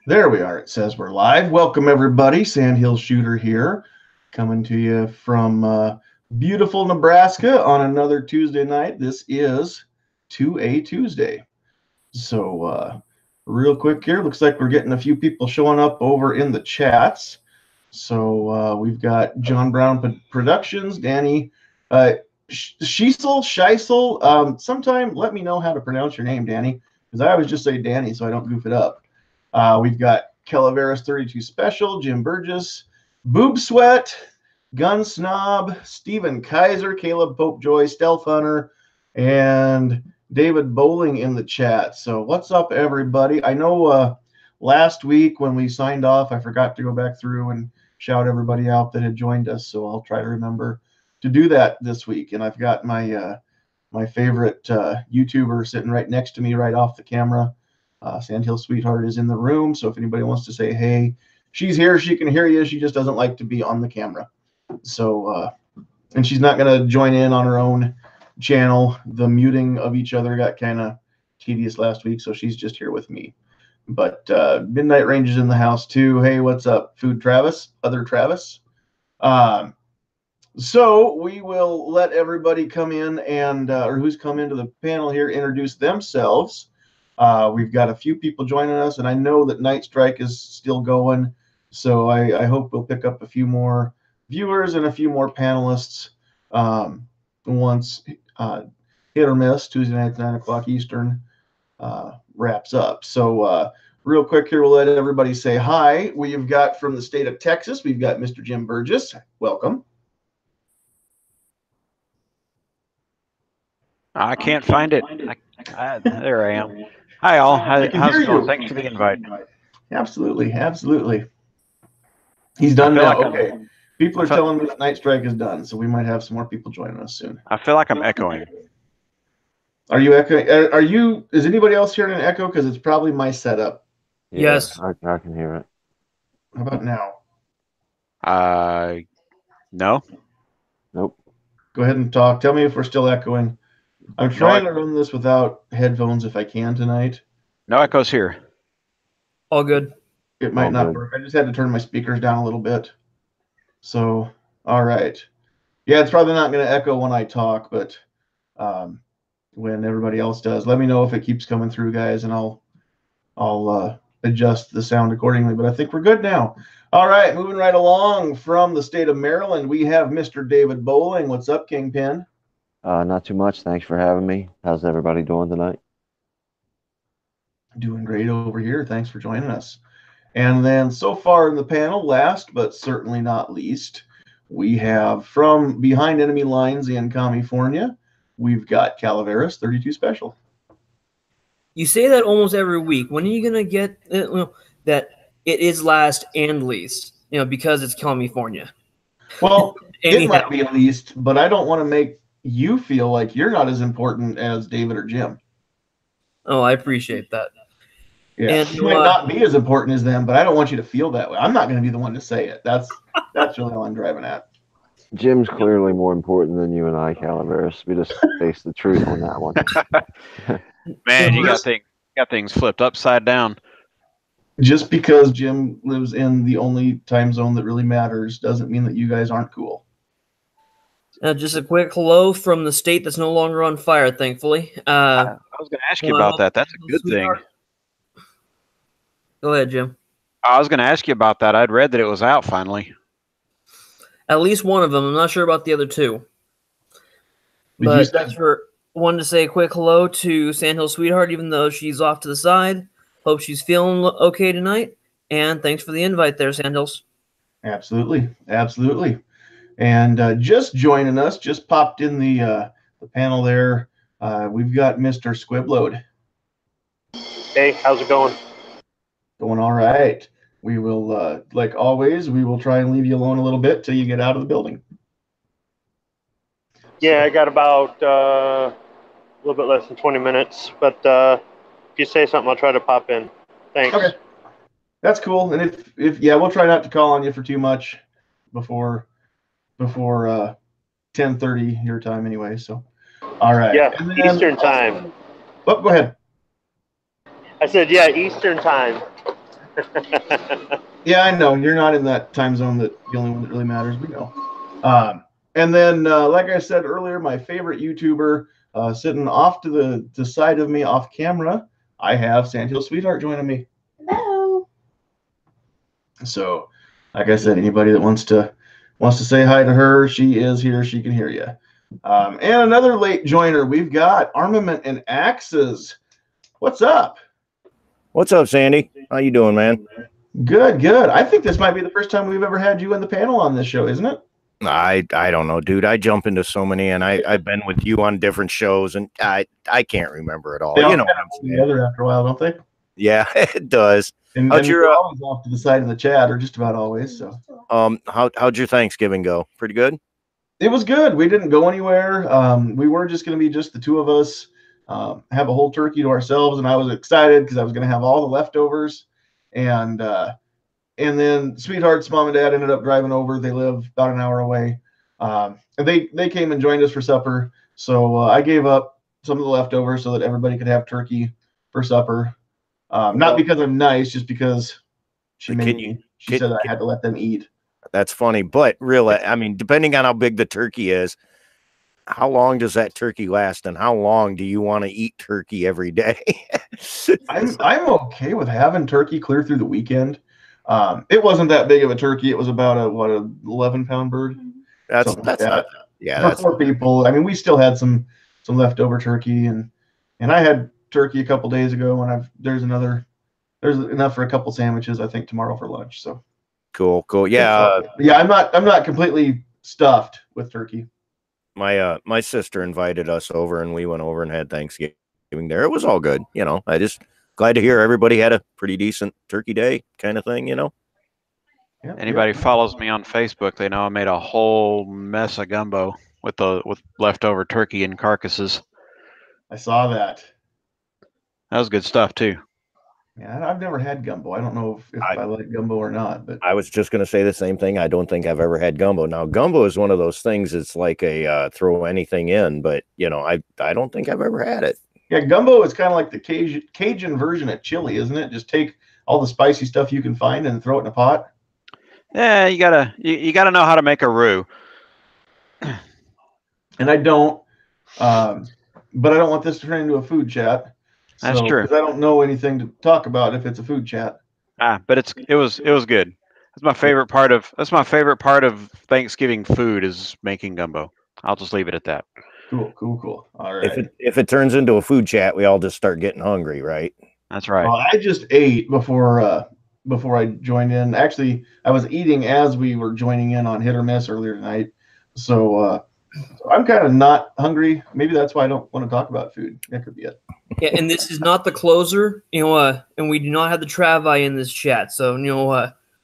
There we are. It says we're live. Welcome, everybody. Sandhills Shooter here, coming to you from beautiful Nebraska on another Tuesday night. This is 2A Tuesday. So, real quick here, looks like we're getting a few people showing up over in the chats. So, we've got John Brown Productions, Danny Scheisel. Sometime let me know how to pronounce your name, Danny, because I always just say Danny so I don't goof it up. We've got Calaveras 32 Special, Jim Burgess, Boob Sweat, Gun Snob, Stephen Kaiser, Caleb Popejoy, Stealth Hunter, and David Bowling in the chat. So what's up, everybody? I know last week when we signed off, I forgot to go back through and shout everybody out that had joined us. So I'll try to remember to do that this week. And I've got my my favorite YouTuber sitting right next to me, right off the camera. Sandhill Sweetheart is in the room, so if anybody wants to say hey, she's here, she can hear you, she just doesn't like to be on the camera. So and she's not going to join in on her own channel. The muting of each other got kind of tedious last week, so she's just here with me. But Midnight Range is in the house too. Hey, what's up, Food Travis, other Travis? So we will let everybody come in and or who's come into the panel here introduce themselves. We've got a few people joining us, and I know that Night Strike is still going, so I hope we'll pick up a few more viewers and a few more panelists once Hit or Miss, Tuesday night, 9 o'clock Eastern, wraps up. So real quick here, we'll let everybody say hi. We've got from the state of Texas, we've got Mr. Jim Burgess. Welcome. I can't find it. There I am. Hi, all. How's it going? Thanks for the invite. Absolutely. He's done now. Okay. People are telling me that Night Strike is done, so we might have some more people joining us soon. I feel like I'm echoing. Are you echoing? Is anybody else hearing an echo? Because it's probably my setup. Yes. I can hear it. How about now? No. Nope. Go ahead and talk. Tell me if we're still echoing. I'm trying to run this without headphones if I can tonight. No echoes here. All good. It might not work. I just had to turn my speakers down a little bit. So, all right. Yeah, it's probably not going to echo when I talk, but when everybody else does, let me know if it keeps coming through, guys, and I'll adjust the sound accordingly. But I think we're good now. All right, moving right along from the state of Maryland, we have Mr. David Bowling. What's up, Kingpin? Not too much. Thanks for having me. How's everybody doing tonight? Doing great over here. Thanks for joining us. And then so far in the panel, last but certainly not least, we have from behind enemy lines in California, we've got Calaveras 32 Special. You say that almost every week. When are you going to get that it is last and least, because it's California? Well, it might be least, but I don't want to make you feel like you're not as important as David or Jim. Oh, I appreciate that. Yeah, and you might not be as important as them, but I don't want you to feel that way. I'm not going to be the one to say it. That's really all I'm driving at. Jim's clearly more important than you and I, Calaveras. We just face the truth on that one. Man, you got things flipped upside down. Just because Jim lives in the only time zone that really matters doesn't mean that you guys aren't cool. Just a quick hello from the state that's no longer on fire, thankfully. I was going to ask you about that. That's a good thing. Go ahead, Jim. I was going to ask you about that. I'd read that it was out finally. At least one of them. I'm not sure about the other two. But wanted to say a quick hello to Sandhills Sweetheart, even though she's off to the side. Hope she's feeling okay tonight. And thanks for the invite there, Sandhills. Absolutely. And just joining us, just popped in the panel there. We've got Mr. Squibload. Hey, how's it going? Going all right. We will, like always, we will try and leave you alone a little bit till you get out of the building. Yeah, I got about a little bit less than 20 minutes, but if you say something, I'll try to pop in. Thanks. Okay. That's cool. And if we'll try not to call on you for too much before 10:30 your time anyway. So, all right. Yeah, Eastern time. Oh, go ahead. I said, yeah, Eastern time. Yeah, I know. You're not in that time zone. That the only one that really matters. We know. And then, like I said earlier, my favorite YouTuber sitting off to the side of me off camera, I have Sandhills Sweetheart joining me. Hello. So, like I said, anybody that wants to say hi to her, she is here. She can hear you. And another late joiner, we've got Armament and Axes. What's up? What's up, Sandy? How you doing, man? Good, good. I think this might be the first time we've ever had you in the panel on this show, isn't it? I don't know, dude. I jump into so many, and I've been with you on different shows, and I can't remember it all. They all you know, kind of come together after a while, don't they? Yeah, it does. And How'd you're always off to the side of the chat, or just about always. So, how'd your Thanksgiving go? Pretty good. It was good. We didn't go anywhere. We were just going to be just the two of us, have a whole turkey to ourselves, and I was excited because I was going to have all the leftovers, and then Sweetheart's mom and dad ended up driving over. They live about an hour away, and they came and joined us for supper. So I gave up some of the leftovers so that everybody could have turkey for supper. Not because I'm nice, just because she said I had to let them eat. That's funny, but really, I mean, depending on how big the turkey is, how long does that turkey last, and how long do you want to eat turkey every day? I'm okay with having turkey clear through the weekend. It wasn't that big of a turkey. It was about a 11-pound bird. That's like not, yeah. For 4 people. I mean, we still had some leftover turkey, and I had turkey a couple days ago, and there's enough for a couple sandwiches, I think, tomorrow for lunch. So cool. Yeah. Yeah, I'm not completely stuffed with turkey. My sister invited us over, and we went over and had Thanksgiving there. It was all good, you know. I just glad to hear everybody had a pretty decent turkey day kind of thing, you know. Anybody follows me on Facebook, they know I made a whole mess of gumbo with leftover turkey and carcasses. I saw that. That was good stuff too. Yeah, I've never had gumbo. I don't know if I like gumbo or not, but I was just going to say the same thing. I don't think I've ever had gumbo. Now, gumbo is one of those things. It's like a throw anything in, but you know, I don't think I've ever had it. Yeah, gumbo is kind of like the Cajun version of chili, isn't it? Just take all the spicy stuff you can find and throw it in a pot. Yeah, you gotta know how to make a roux. And I don't, but I don't want this to turn into a food chat. That's true. Because I don't know anything to talk about if it's a food chat. But it was good. That's my favorite part of Thanksgiving food is making gumbo. I'll just leave it at that. Cool. All right. If it turns into a food chat, we all just start getting hungry, right? That's right. Well, I just ate before I joined in. Actually, I was eating as we were joining in on Hit or Miss earlier tonight. So I'm kind of not hungry. Maybe that's why I don't want to talk about food. That could be it. Yeah, and this is not the closer, and we do not have the Travi in this chat. So,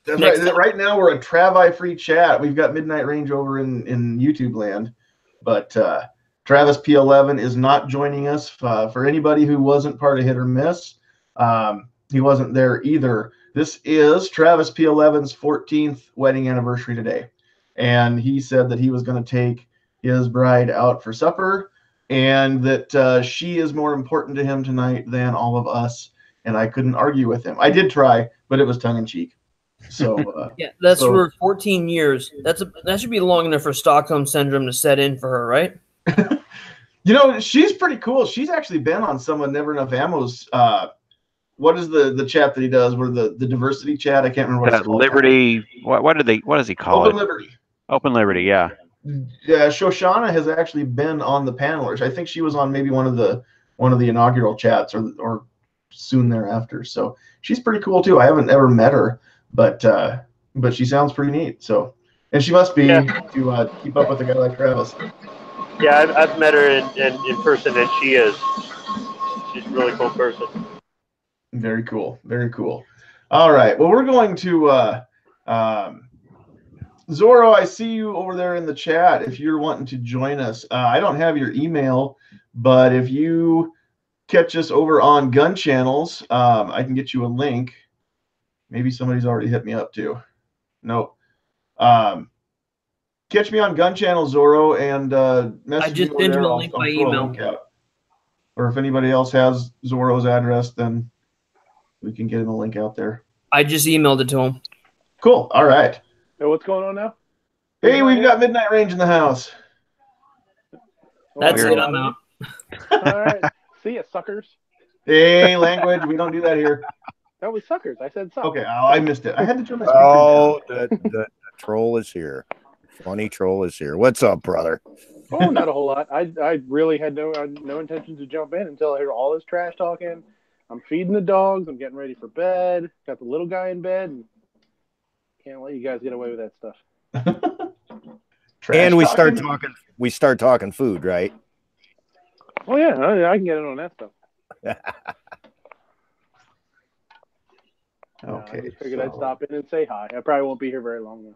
that's right. Right now we're a Travi-free chat. We've got Midnight Range over in YouTube land, but Travis P11 is not joining us. For anybody who wasn't part of Hit or Miss, he wasn't there either. This is Travis P11's 14th wedding anniversary today, and he said that he was going to take his bride out for supper, and that she is more important to him tonight than all of us. And I couldn't argue with him. I did try, but it was tongue in cheek. So yeah, that's for 14 years. That should be long enough for Stockholm syndrome to set in for her, right? She's pretty cool. She's actually been on some of Never Enough Ammo's. What is the chat that he does? Where the diversity chat? I can't remember what it's called. Liberty. What does he call it? Open Liberty. Open Liberty. Yeah. Yeah, Shoshana has actually been on the panelers. I think she was on maybe one of the inaugural chats or soon thereafter. So she's pretty cool too. I haven't ever met her, but she sounds pretty neat. So, and she must be to keep up with a guy like Travis. Yeah, I've met her in person, and she's a really cool person. Very cool. Very cool. All right. Well, we're going to Zorro, I see you over there in the chat if you're wanting to join us. I don't have your email, but if you catch us over on Gun Channels, I can get you a link. Maybe somebody's already hit me up too. Nope. Catch me on Gun Channel, Zorro, and message I just me sent there. you a link by email. Or if anybody else has Zorro's address, then we can get him a link out there. I just emailed it to him. Cool. All right. So what's going on now? Hey, we've got Midnight Range in the house. That's Weird. it. I'm out. All right. See ya, suckers. Hey, language. We don't do that here. That was suckers. I said suckers. Okay. Oh, I missed it. I had to turn my speaker Oh, down. the troll is here. Funny troll is here. What's up, brother? Oh, not a whole lot. I really had no intention to jump in until I heard all this trash talking. I'm feeding the dogs. I'm getting ready for bed. Got the little guy in bed. And can't let you guys get away with that stuff. And we talking. start talking food, right? Oh yeah, I can get in on that stuff. Okay. I just figured I'd stop in and say hi. I probably won't be here very long though.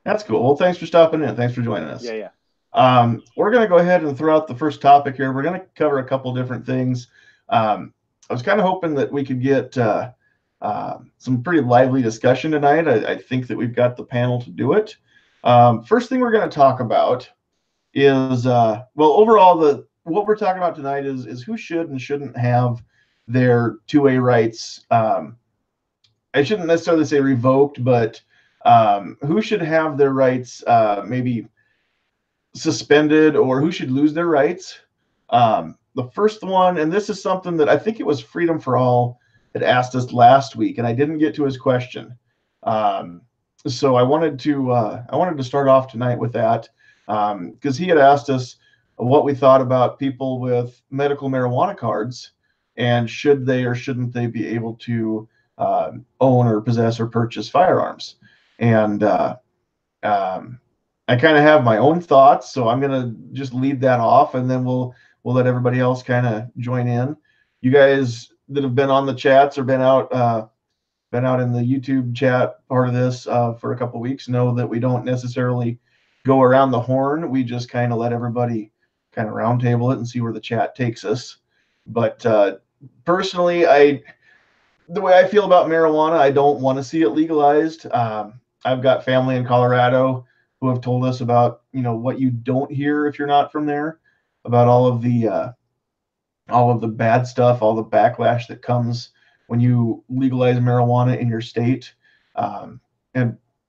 That's cool. Well, thanks for stopping in. Thanks for joining us. Yeah. We're going to go ahead and throw out the first topic here. We're going to cover a couple different things. I was kind of hoping that we could get some pretty lively discussion tonight. I think that we've got the panel to do it. First thing we're going to talk about is, overall, what we're talking about tonight is who should and shouldn't have their 2A rights. I shouldn't necessarily say revoked, but who should have their rights maybe suspended, or who should lose their rights. The first one, and this is something that I think it was Freedom for All that asked us last week, and I didn't get to his question. So I wanted to start off tonight with that because he had asked us what we thought about people with medical marijuana cards, and should they or shouldn't they be able to own or possess or purchase firearms. And I kind of have my own thoughts, so I'm gonna just lead that off, and then we'll let everybody else kind of join in. You guys that have been on the chats or been out in the YouTube chat part of this for a couple of weeks know that we don't necessarily go around the horn. We just kind of let everybody kind of roundtable it and see where the chat takes us. But personally, the way I feel about marijuana, I don't want to see it legalized. I've got family in Colorado who have told us about, what you don't hear if you're not from there, about all of the bad stuff, all the backlash that comes when you legalize marijuana in your state. And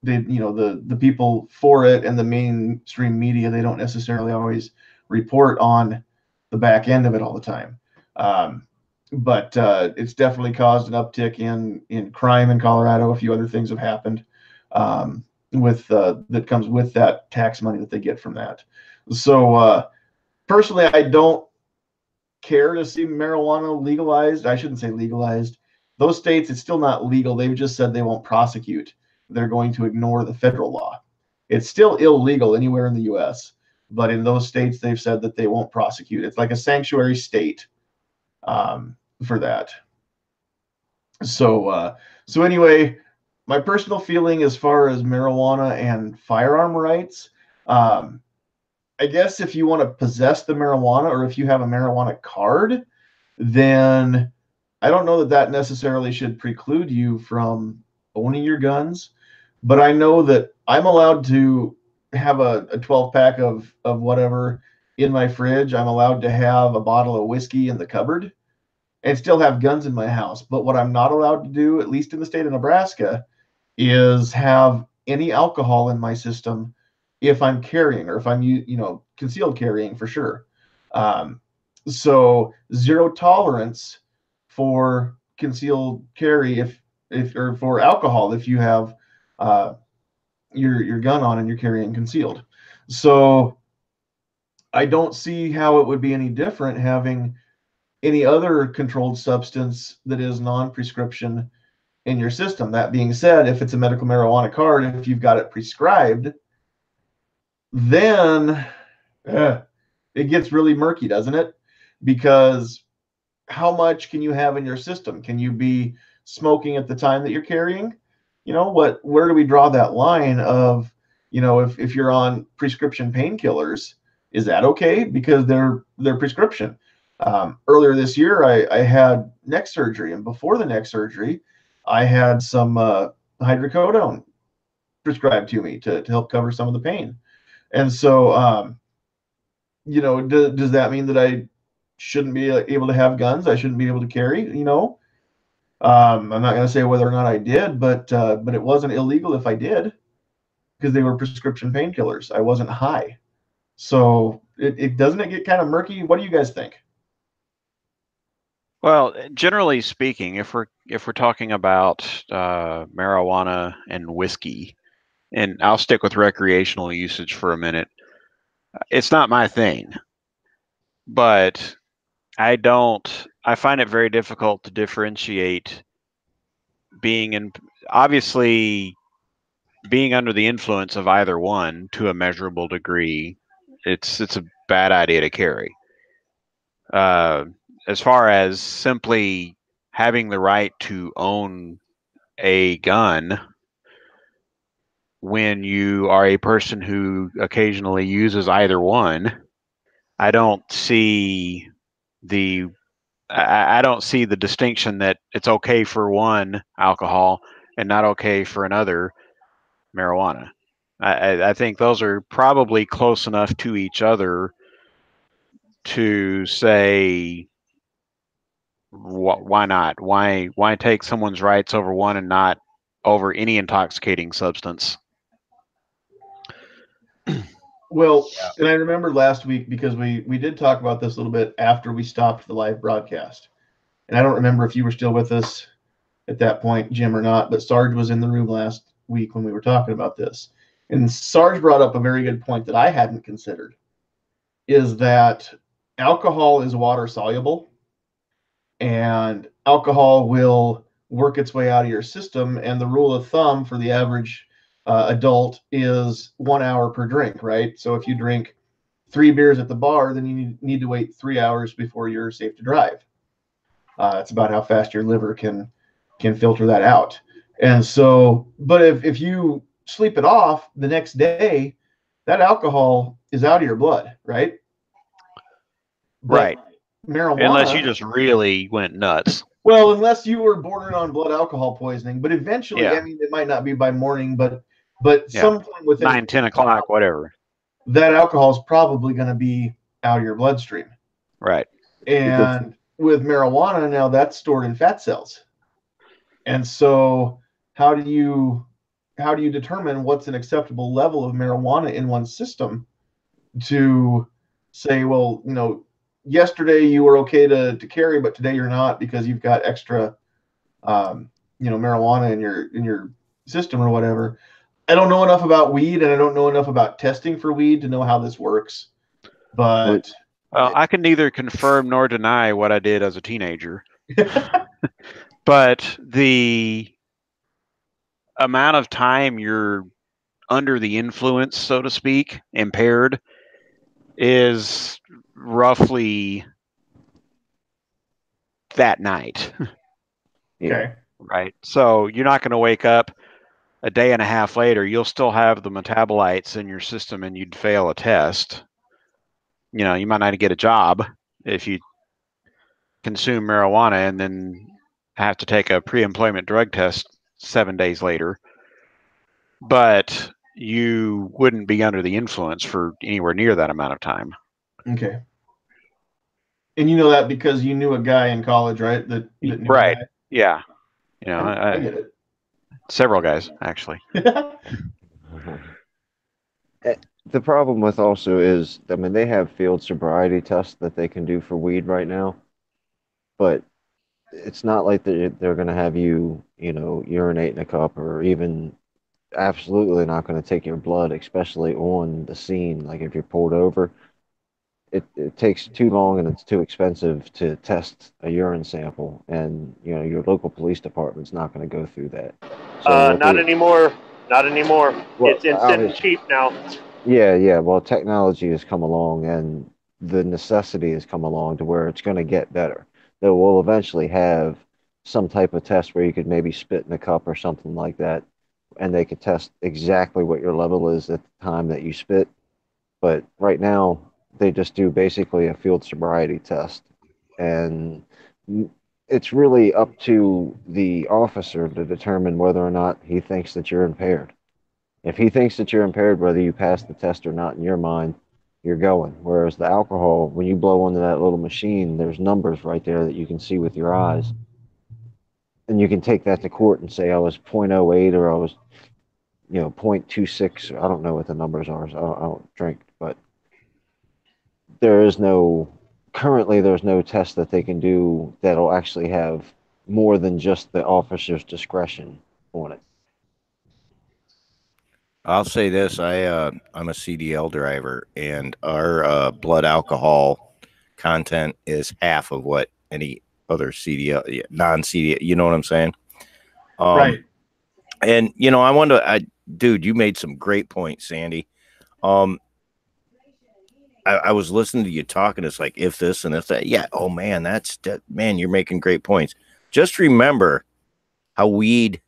they, the people for it and the mainstream media, they don't necessarily always report on the back end of it all the time. But it's definitely caused an uptick in crime in Colorado. A few other things have happened that comes with that tax money that they get from that. So personally, I don't care to see marijuana legalized. I shouldn't say legalized. Those states, it's still not legal. They've just said they won't prosecute. They're going to ignore the federal law. It's still illegal anywhere in the U.S., but in those states, they've said that they won't prosecute. It's like a sanctuary state for that. So anyway, my personal feeling as far as marijuana and firearm rights, I guess if you want to possess the marijuana, or if you have a marijuana card, then I don't know that necessarily should preclude you from owning your guns. But I know that I'm allowed to have a 12-pack of whatever in my fridge. I'm allowed to have a bottle of whiskey in the cupboard and still have guns in my house. But what I'm not allowed to do, at least in the state of Nebraska, is have any alcohol in my system if I'm carrying, or if I'm, concealed carrying for sure. So zero tolerance for concealed carry or for alcohol if you have your gun on and you're carrying concealed. So I don't see how it would be any different having any other controlled substance that is non-prescription in your system. That being said, if it's a medical marijuana card, if you've got it prescribed, then it gets really murky, doesn't it? Because how much can you have in your system? Can you be smoking at the time that you're carrying? Where do we draw that line of, if you're on prescription painkillers, is that okay? Because they're prescription. Earlier this year, I had neck surgery, and before the neck surgery, I had some hydrocodone prescribed to me to help cover some of the pain. And so, does that mean that I shouldn't be able to have guns? I shouldn't be able to carry? I'm not going to say whether or not I did, but it wasn't illegal if I did, because they were prescription painkillers. I wasn't high. So it doesn't it get kind of murky? What do you guys think? Well, generally speaking, if we're talking about marijuana and whiskey, and I'll stick with recreational usage for a minute, it's not my thing. But I find it very difficult to differentiate obviously being under the influence of either one to a measurable degree. It's a bad idea to carry. As far as simply having the right to own a gun when you are a person who occasionally uses either one, I don't see the I don't see the distinction that it's okay for one alcohol and not okay for another marijuana. I think those are probably close enough to each other to say why not? Why take someone's rights over one and not over any intoxicating substance? Well, and I remember last week, because we did talk about this a little bit after we stopped the live broadcast. And I don't remember if you were still with us at that point, Jim, or not, but Sarge was in the room last week when we were talking about this. And Sarge brought up a very good point that I hadn't considered, is that alcohol is water soluble, and alcohol will work its way out of your system. And the rule of thumb for the average adult is 1 hour per drink, right? So if you drink 3 beers at the bar, then you need to wait 3 hours before you're safe to drive. It's about how fast your liver can filter that out. And so, but if you sleep it off the next day, that alcohol is out of your blood, right? Right. Marijuana, unless you just really went nuts. Well, unless you were bordering on blood alcohol poisoning, but eventually, Yeah. I mean, it might not be by morning, but Yeah. sometime within 9-10 o'clock, whatever. that alcohol is probably going to be out of your bloodstream. Right. And with marijuana, now that's stored in fat cells. And so how do you determine what's an acceptable level of marijuana in one's system to say, well, yesterday you were okay to carry, but today you're not because you've got extra, marijuana in your system or whatever. I don't know enough about weed, and I don't know enough about testing for weed to know how this works. But well, I can neither confirm nor deny what I did as a teenager. But the amount of time you're under the influence, so to speak, impaired, is roughly that night. Okay. Right. So you're not going to wake up a day and a half later. You'll still have the metabolites in your system and you'd fail a test. You might not get a job if you consume marijuana and then have to take a pre-employment drug test 7 days later. But you wouldn't be under the influence for anywhere near that amount of time. Okay. And you know that because you knew a guy in college, right? That knew right. A guy? Yeah. I get it. Several guys, actually. The problem with also is, I mean, they have field sobriety tests that they can do for weed right now, but it's not like they're going to have you, urinate in a cup, or even absolutely not going to take your blood, especially on the scene. Like if you're pulled over, it takes too long and it's too expensive to test a urine sample, and your local police department's not going to go through that. So not anymore. Not anymore. Well, it's instant and cheap now. Yeah. Well, technology has come along, and the necessity has come along to where it's going to get better. That we'll eventually have some type of test where you could maybe spit in a cup or something like that, and they could test exactly what your level is at the time that you spit. But right now, they just do basically a field sobriety test, and it's really up to the officer to determine whether or not he thinks that you're impaired. If he thinks that you're impaired, whether you pass the test or not, in your mind, you're going. Whereas the alcohol, when you blow into that little machine, there's numbers right there that you can see with your eyes. and you can take that to court and say I was 0.08 or I was, 0.26. I don't know what the numbers are. So I don't drink, but currently there's no test that they can do that'll actually have more than just the officer's discretion on it. I'll say this: I'm a CDL driver, and our blood alcohol content is half of what any other CDL, non-CDL. You know what I'm saying? Right. And I wonder, dude, you made some great points, Sandy. I was listening to you talking. It's like if this and if that. Yeah. Oh man, man, you're making great points. Just remember how weed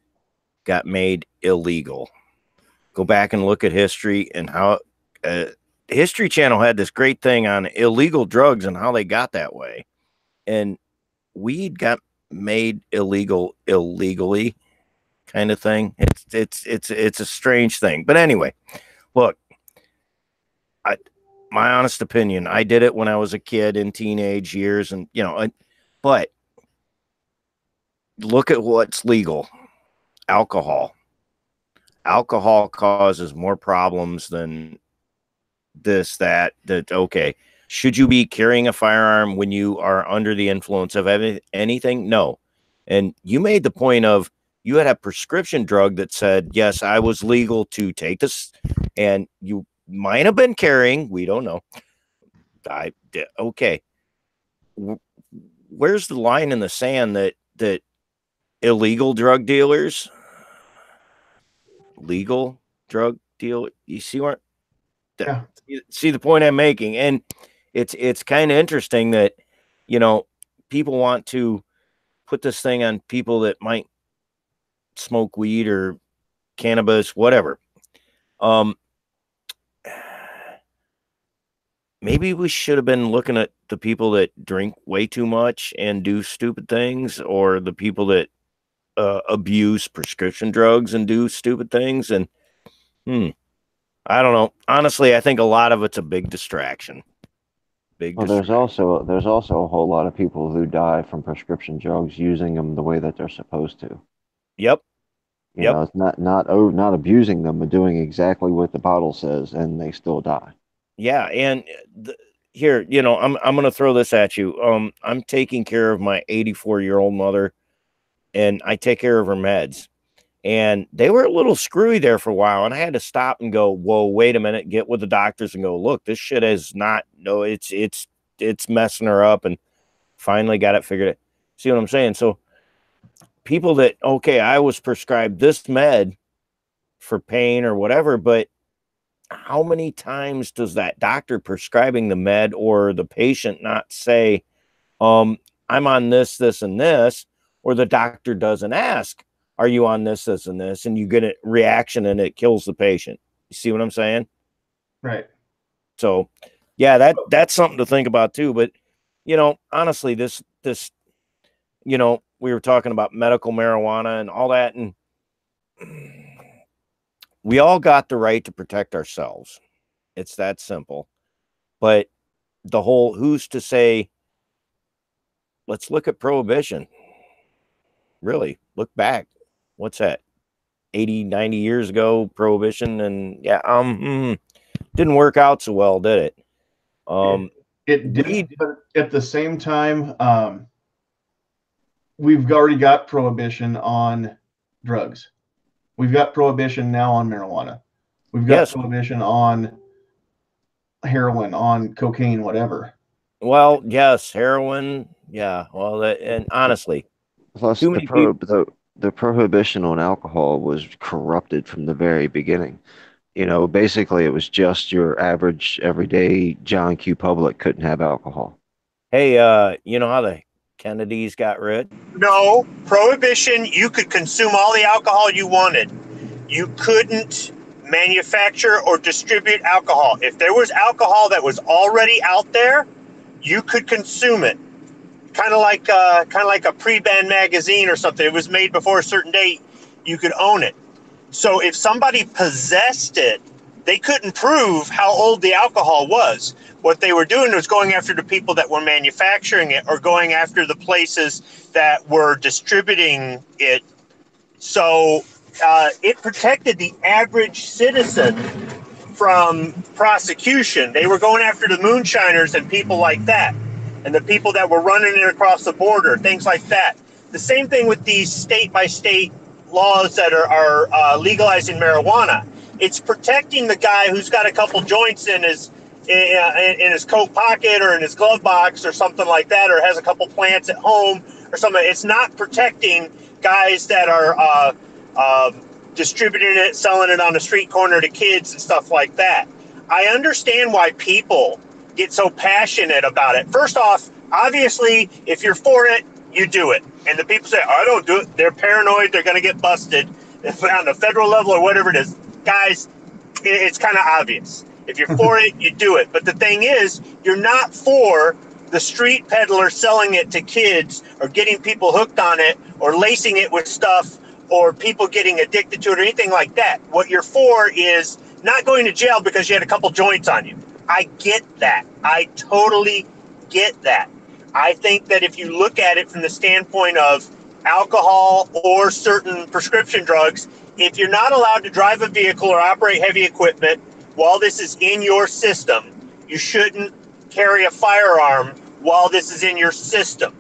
got made illegal. Go back and look at history and how History Channel had this great thing on illegal drugs and how they got that way. And weed got made illegal illegally, kind of thing. It's a strange thing. But anyway, look, my honest opinion, I did it when I was a kid in teenage years, and but look at what's legal. Alcohol causes more problems than that. Okay, should you be carrying a firearm when you are under the influence of anything? No. And you made the point of you had a prescription drug that said, yes, I was legal to take this, and you might have been carrying, we don't know. Okay, where's the line in the sand that illegal drug dealers, legal drug deal? You see where? Yeah. See the point I'm making? And it's kind of interesting that people want to put this thing on people that might smoke weed or cannabis, whatever. Maybe we should have been looking at the people that drink way too much and do stupid things, or the people that abuse prescription drugs and do stupid things. And I don't know. Honestly, I think a lot of it's a big distraction. There's also a whole lot of people who die from prescription drugs using them the way that they're supposed to. Yep. It's not abusing them, but doing exactly what the bottle says, and they still die. Yeah, and here, I'm going to throw this at you. I'm taking care of my 84-year-old mother, and I take care of her meds. And they were a little screwy there for a while, and I had to stop and go, whoa, wait a minute, get with the doctors and go, look, this shit is not, no, it's messing her up, and finally got it figured out. See what I'm saying? So people that, okay, I was prescribed this med for pain or whatever, but how many times does that doctor prescribing the med or the patient not say, I'm on this, this, and this, or the doctor doesn't ask, are you on this, this, and this? And you get a reaction and it kills the patient. You see what I'm saying? Right. So, yeah, that's something to think about too. But, honestly, this, we were talking about medical marijuana and all that, and we all got the right to protect ourselves. It's that simple. But the whole, who's to say, let's look at prohibition. Really, look back. What's that? 80, 90 years ago, prohibition, and didn't work out so well, did it? It did, but at the same time, we've already got prohibition on drugs. We've got prohibition now on marijuana. We've got prohibition on heroin, on cocaine, whatever. Well, yes, heroin. Yeah. Well, and honestly, plus the prohibition on alcohol was corrupted from the very beginning. Basically, it was just your average, everyday John Q. public couldn't have alcohol. Hey, you know how the Kennedys got rich? No, prohibition, you could consume all the alcohol you wanted. You couldn't manufacture or distribute alcohol. If there was alcohol that was already out there, you could consume it. Kind of like a pre-banned magazine or something. It was made before a certain date, you could own it. So if somebody possessed it, they couldn't prove how old the alcohol was. What they were doing was going after the people that were manufacturing it or going after the places that were distributing it. So it protected the average citizen from prosecution. They were going after the moonshiners and people like that, and the people that were running it across the border, things like that. The same thing with these state-by-state laws that are legalizing marijuana. It's protecting the guy who's got a couple joints in his coat pocket or in his glove box or something like that, or has a couple plants at home or something. It's not protecting guys that are distributing it, selling it on the street corner to kids and stuff like that. I understand why people get so passionate about it. First off, obviously, if you're for it, you do it. And the people say, I don't do it. They're paranoid. They're going to get busted on the federal level or whatever it is. Guys, it's kind of obvious. If you're for it, you do it. But the thing is, you're not for the street peddler selling it to kids or getting people hooked on it or lacing it with stuff or people getting addicted to it or anything like that. What you're for is not going to jail because you had a couple joints on you. I get that. I totally get that. I think that if you look at it from the standpoint of alcohol or certain prescription drugs, if you're not allowed to drive a vehicle or operate heavy equipment while this is in your system, you shouldn't carry a firearm while this is in your system.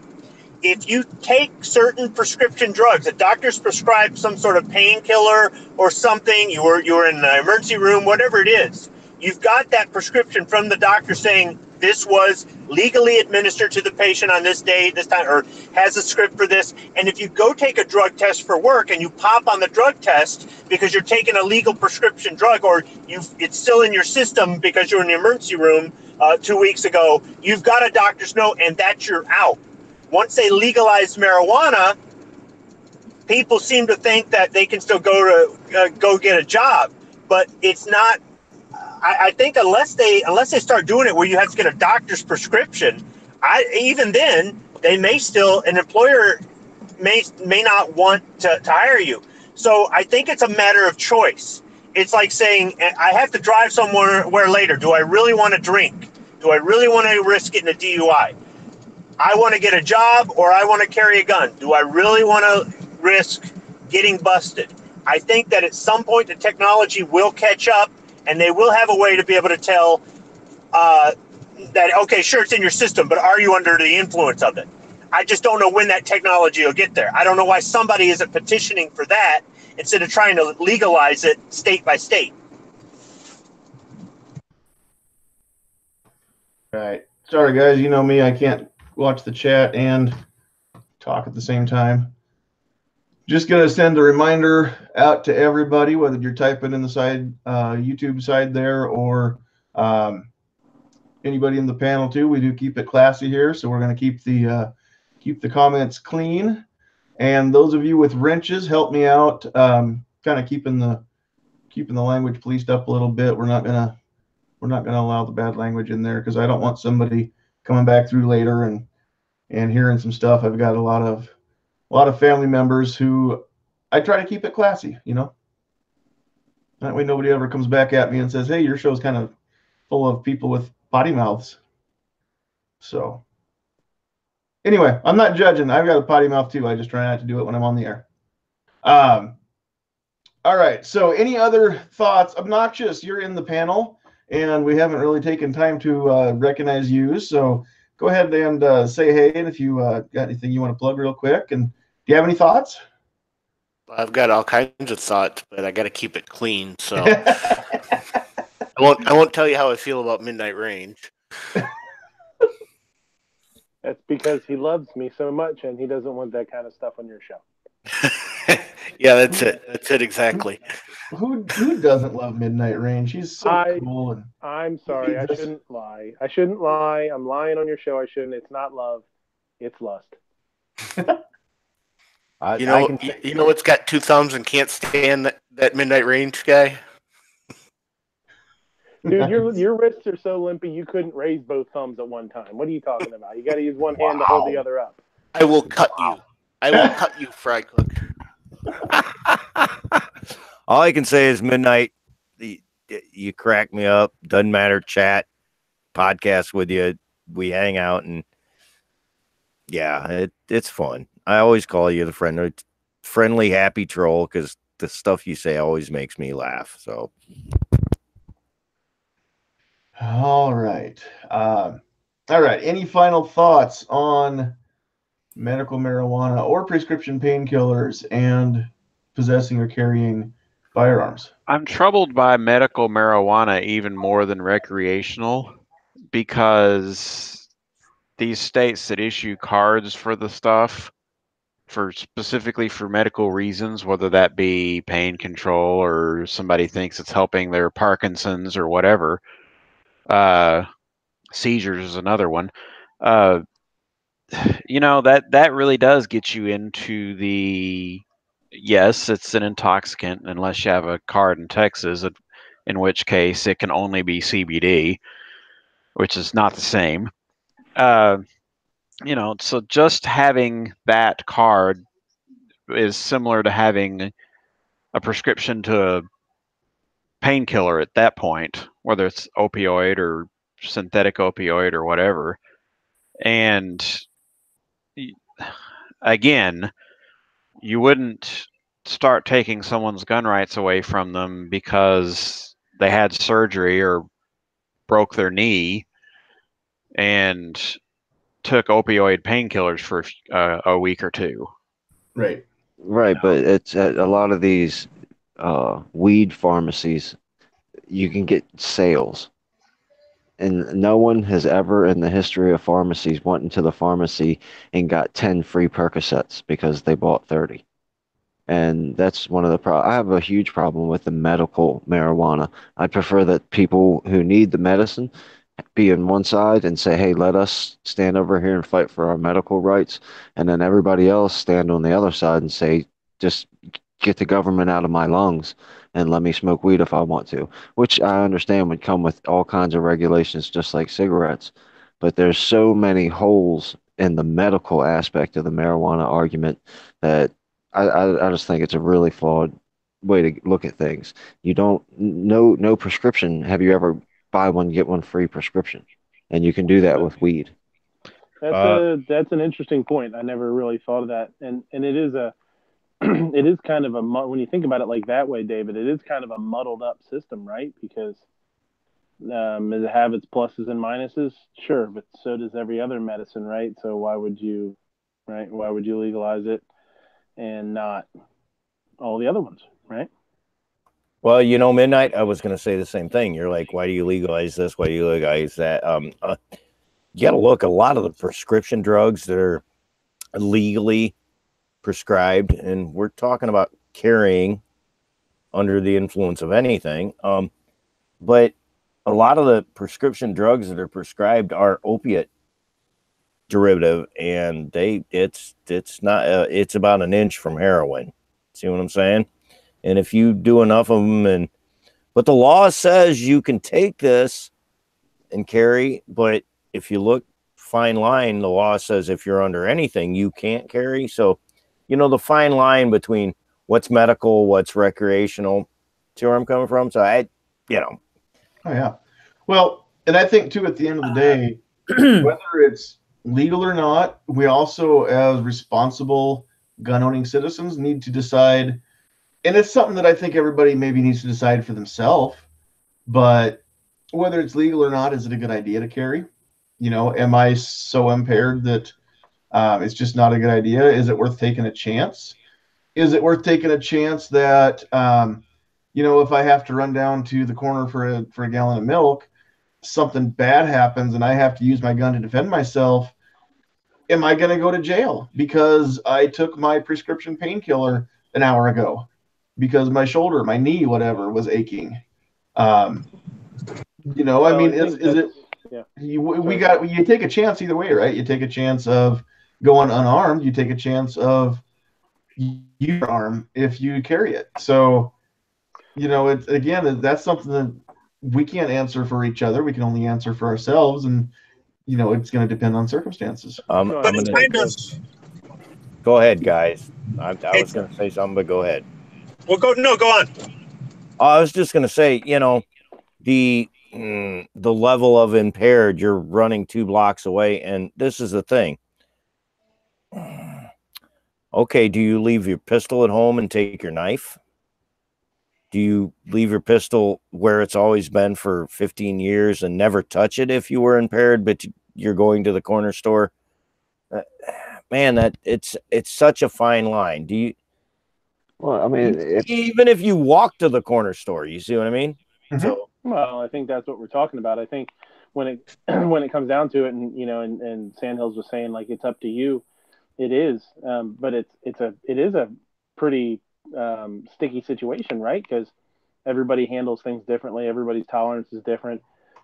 If you take certain prescription drugs, a doctor's prescribed some sort of painkiller or something, you were in the emergency room, whatever it is, you've got that prescription from the doctor saying this was legally administered to the patient on this day, this time, or has a script for this. And if you go take a drug test for work and you pop on the drug test because you're taking a legal prescription drug, or it's still in your system because you're in the emergency room 2 weeks ago, you've got a doctor's note and that's your out. Once they legalize marijuana, people seem to think that they can still go get a job, but it's not. I think unless they start doing it where you have to get a doctor's prescription, even then they may still, an employer may not want to hire you. So I think it's a matter of choice. It's like saying I have to drive somewhere later. Do I really want to drink? Do I really want to risk getting a DUI? I want to get a job or I want to carry a gun. Do I really want to risk getting busted? I think that at some point the technology will catch up and they will have a way to be able to tell that, okay, sure, it's in your system, but are you under the influence of it? I just don't know when that technology will get there. I don't know why somebody isn't petitioning for that instead of trying to legalize it state by state. All right. Sorry, guys. You know me. I can't watch the chat and talk at the same time. Just going to send a reminder out to everybody, whether you're typing in the side, YouTube side there, or anybody in the panel too. We do keep it classy here, so we're going to keep the comments clean. And those of you with wrenches, help me out, kind of keeping the language policed up a little bit. We're not gonna allow the bad language in there because I don't want somebody coming back through later and hearing some stuff. I've got a lot of family members who I try to keep it classy, you know. That way nobody ever comes back at me and says, hey, your show's kind of full of people with potty mouths. So anyway, I'm not judging. I've got a potty mouth too. I just try not to do it when I'm on the air. All right. So any other thoughts? Obnoxious, you're in the panel and we haven't really taken time to recognize you. So go ahead and say hey. And if you got anything you want to plug real quick, and do you have any thoughts? I've got all kinds of thoughts, but I got to keep it clean. So I won't tell you how I feel about Midnight Range. That's because he loves me so much and he doesn't want that kind of stuff on your show. Yeah, that's it. That's it exactly. Who doesn't love Midnight Range? He's so cool. And I'm sorry. I shouldn't lie. I'm lying on your show. I shouldn't. It's not love. It's lust. You know what's got two thumbs and can't stand that Midnight Range guy? Dude, your wrists are so limpy you couldn't raise both thumbs at one time. What are you talking about? You got to use one hand to hold the other up. I will cut you. I will cut you, Fry Cook. All I can say is Midnight, the you crack me up. Doesn't matter. Chat, podcast with you. We hang out, and yeah, it's fun. I always call you the friendly, happy troll because the stuff you say always makes me laugh. So, all right. All right. Any final thoughts on medical marijuana or prescription painkillers and possessing or carrying firearms? I'm troubled by medical marijuana even more than recreational, because these states that issue cards for the stuff for specifically for medical reasons, whether that be pain control or somebody thinks it's helping their Parkinson's or whatever, seizures is another one. That really does get you into the, yes, it's an intoxicant unless you have a card in Texas, in which case it can only be CBD, which is not the same. So just having that card is similar to having a prescription to a painkiller at that point, whether it's opioid or synthetic opioid or whatever. And again, you wouldn't start taking someone's gun rights away from them because they had surgery or broke their knee and took opioid painkillers for a week or two. Right. Right, but it's at a lot of these weed pharmacies, you can get sales. And no one has ever in the history of pharmacies went into the pharmacy and got 10 free Percocets because they bought 30. And that's one of the I have a huge problem with the medical marijuana. I prefer that people who need the medicine be on one side and say, hey, let us stand over here and fight for our medical rights. And then everybody else stand on the other side and say, just get the government out of my lungs and let me smoke weed if I want to, which I understand would come with all kinds of regulations, just like cigarettes. But there's so many holes in the medical aspect of the marijuana argument that I just think it's a really flawed way to look at things. You don't, no prescription. Have you ever buy one, get one free prescription? And you can do that with weed. That's an interesting point. I never really thought of that. And it is it is kind of when you think about it like that way, David, it is kind of a muddled up system, right? Because does it have its pluses and minuses? Sure, but so does every other medicine, right? So why would you legalize it and not all the other ones, right? Well, Midnight, I was going to say the same thing. You're like, why do you legalize this? Why do you legalize that? You got to look, a lot of the prescription drugs that are legally prescribed, and we're talking about carrying under the influence of anything. But a lot of the prescription drugs that are prescribed are opiate derivative, and it's not it's about an inch from heroin. See what I'm saying? And if you do enough of them, but the law says you can take this and carry, but if you look fine line, the law says if you're under anything, you can't carry. So, the fine line between what's medical, what's recreational. See where I'm coming from? So Oh yeah. Well, and I think too, at the end of the day, whether it's legal or not, we also, as responsible gun-owning citizens, need to decide. And it's something that I think everybody maybe needs to decide for themselves. But whether it's legal or not, is it a good idea to carry? Am I so impaired that it's just not a good idea? Is it worth taking a chance? Is it worth taking a chance that, if I have to run down to the corner for a gallon of milk, something bad happens and I have to use my gun to defend myself? Am I going to go to jail because I took my prescription painkiller an hour ago because my shoulder, my knee, whatever, was aching? Is it? Yeah. You take a chance either way, right? You take a chance of going unarmed. You take a chance of your arm if you carry it. So, it's, again, that's something that we can't answer for each other. We can only answer for ourselves, and it's going to depend on circumstances. Go ahead, guys. I was going to say something, but go ahead. Well, go on. I was just going to say, the level of impaired, you're running 2 blocks away. And this is the thing. Okay, do you leave your pistol at home and take your knife? Do you leave your pistol where it's always been for 15 years and never touch it if you were impaired, but you're going to the corner store? Man, that it's such a fine line. Do you? Well, I mean, Even if you walk to the corner store, you see what I mean? Mhm. So, well, I think that's what we're talking about. I think when it when it comes down to it, and and Sandhills was saying like it's up to you. It is, but it is a pretty sticky situation, right? Because everybody handles things differently. Everybody's tolerance is different,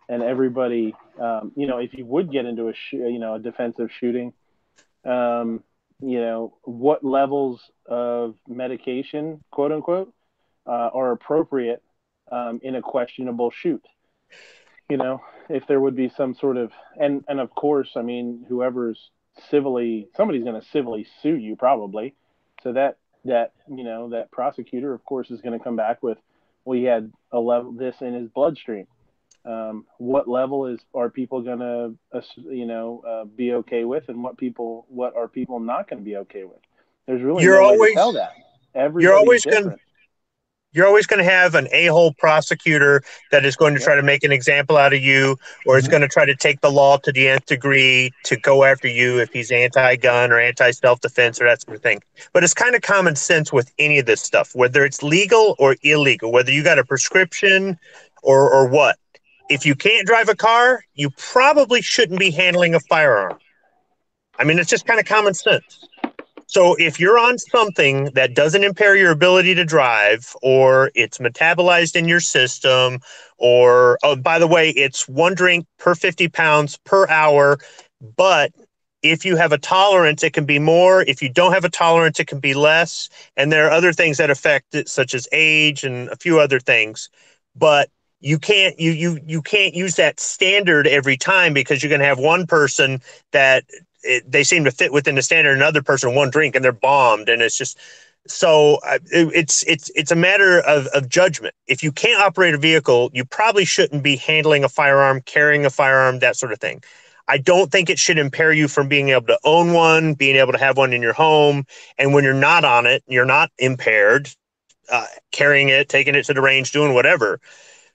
and everybody, if you would get into a defensive shooting, what levels of medication, quote unquote, are appropriate in a questionable shoot. If there would be some sort of, and of course, I mean, whoever's somebody's going to civilly sue you probably. So that prosecutor, of course, is going to come back with, well, he had this in his bloodstream. What level are people going to, be okay with, and what are people not going to be okay with? There's really no way to tell that. Everybody's different. You're always going to have an a-hole prosecutor that is going to try to make an example out of you, or is going to try to take the law to the nth degree to go after you if he's anti-gun or anti-self-defense or that sort of thing. But it's kind of common sense with any of this stuff, whether it's legal or illegal, whether you got a prescription or what. If you can't drive a car, you probably shouldn't be handling a firearm. I mean, it's just kind of common sense. So if you're on something that doesn't impair your ability to drive, or it's metabolized in your system, or, oh, by the way, it's 1 drink per 50 pounds per hour, but if you have a tolerance, it can be more. If you don't have a tolerance, it can be less. And there are other things that affect it, such as age and a few other things. But you can't use that standard every time, because you're going to have one person that they seem to fit within the standard, another person 1 drink and they're bombed, and it's just so it's a matter of judgment. If you can't operate a vehicle, you probably shouldn't be handling a firearm, carrying a firearm, that sort of thing. I don't think it should impair you from being able to own one, being able to have one in your home, and when you're not on it, you're not impaired, carrying it, taking it to the range, doing whatever.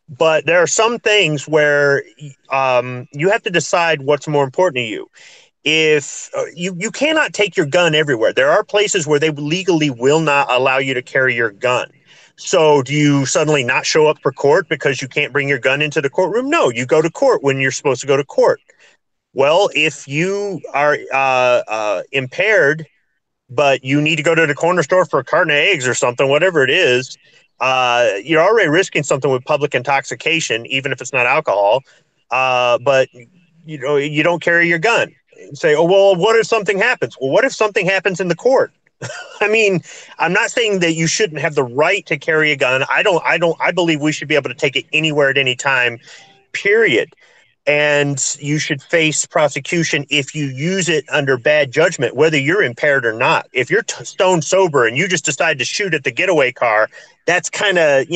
But there are some things where you have to decide what's more important to you. If you cannot take your gun everywhere. There are places where they legally will not allow you to carry your gun. So do you suddenly not show up for court because you can't bring your gun into the courtroom? No, you go to court when you're supposed to go to court. Well, if you are impaired, but you need to go to the corner store for a carton of eggs or something, whatever it is, you're already risking something with public intoxication, even if it's not alcohol. But you don't carry your gun. Say, oh, well, what if something happens? Well, what if something happens in the court? I mean, I'm not saying that you shouldn't have the right to carry a gun. I believe we should be able to take it anywhere at any time, period. And you should face prosecution if you use it under bad judgment, whether you're impaired or not. If you're stone sober and you just decide to shoot at the getaway car, that's kind of,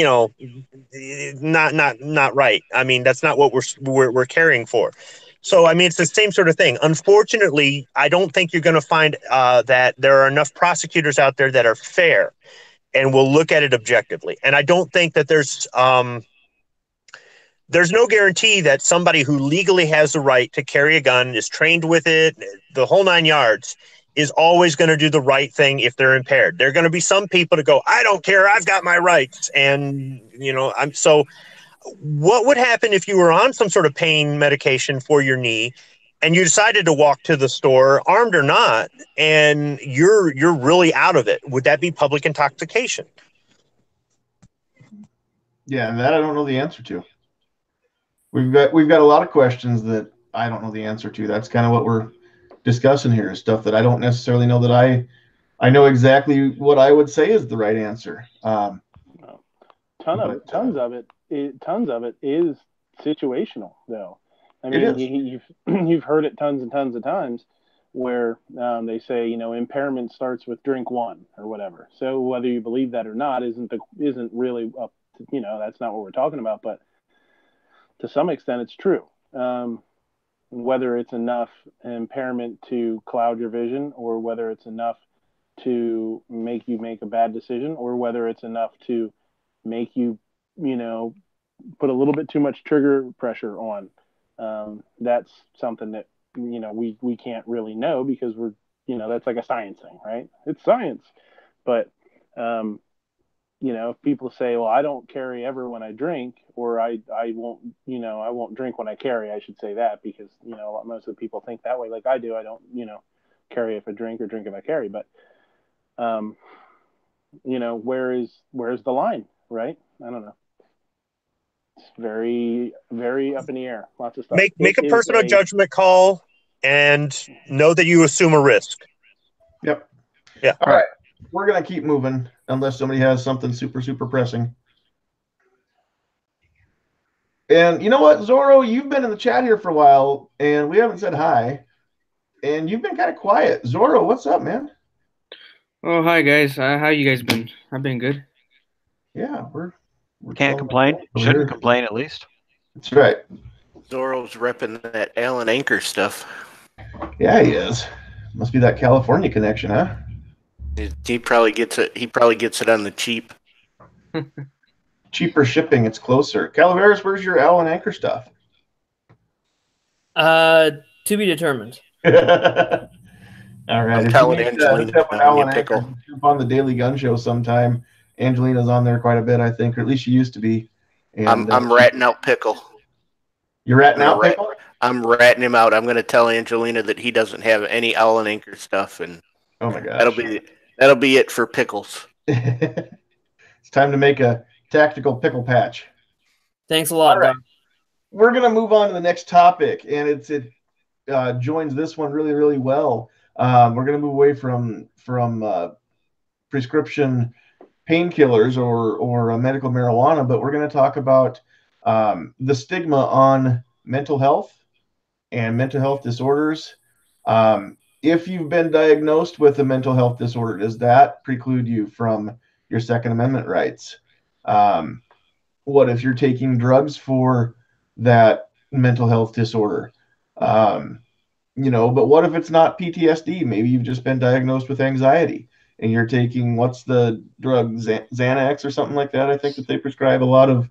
not right. I mean, that's not what we're caring for. So, I mean, it's the same sort of thing. Unfortunately, I don't think you're going to find that there are enough prosecutors out there that are fair and will look at it objectively. And I don't think that there's no guarantee that somebody who legally has the right to carry a gun, is trained with it, the whole 9 yards, is always going to do the right thing if they're impaired. There are going to be some people to go, I don't care, I've got my rights. And, what would happen if you were on some sort of pain medication for your knee and you decided to walk to the store, armed or not, and you're really out of it? Would that be public intoxication? Yeah, that I don't know the answer to. We've got a lot of questions that I don't know the answer to. That's kind of what we're discussing here, is stuff that I don't necessarily know that I know exactly what I would say is the right answer. Tons of it is situational, though. I mean, you've heard it tons and tons of times where they say, impairment starts with drink 1 or whatever. So whether you believe that or not isn't really up to, that's not what we're talking about. But to some extent, it's true. Whether it's enough impairment to cloud your vision, or whether it's enough to make you make a bad decision, or whether it's enough to make you, put a little bit too much trigger pressure on. That's something that, we can't really know, because we're, that's like a science thing, right? It's science. But, if people say, well, I don't carry ever when I drink, or I won't, I won't drink when I carry, I should say that, because, most of the people think that way, like I do. I don't, carry if I drink, or drink if I carry. But, where's the line, right? I don't know. It's very, very up in the air. Lots of stuff. Make a personal judgment call and know that you assume a risk. Yep. Yeah. All right. We're going to keep moving unless somebody has something super, super pressing. And you know what, Zorro, you've been in the chat here for a while, and we haven't said hi. And you've been kind of quiet. Zorro, what's up, man? Oh, hi, guys. How you guys been? I've been good. Yeah, we're Can't complain. Shouldn't complain, at least. That's right. Zorro's repping that Allen Anchor stuff. Yeah, he is. Must be that California connection, huh? He probably gets it. He probably gets it on the cheap. Cheaper shipping. It's closer. Calaveras, where's your Allen Anchor stuff? To be determined. All right. I'm telling Angelina Allen Anchor, jump on the Daily Gun Show sometime. Angelina's on there quite a bit, I think, or at least she used to be. And, I'm ratting out Pickle. You're ratting out Pickle? I'm ratting him out. I'm going to tell Angelina that he doesn't have any Allen Anchor stuff, and oh my gosh, that'll be it for Pickles. It's time to make a tactical pickle patch. Thanks a lot, right. Doc. We're going to move on to the next topic, and it joins this one really, really well. We're going to move away from prescription painkillers or medical marijuana, but we're going to talk about the stigma on mental health and mental health disorders. If you've been diagnosed with a mental health disorder, does that preclude you from your Second Amendment rights? What if you're taking drugs for that mental health disorder? But what if it's not PTSD? Maybe you've just been diagnosed with anxiety and you're taking, what's the drug, Xanax or something like that? I think that they prescribe a lot of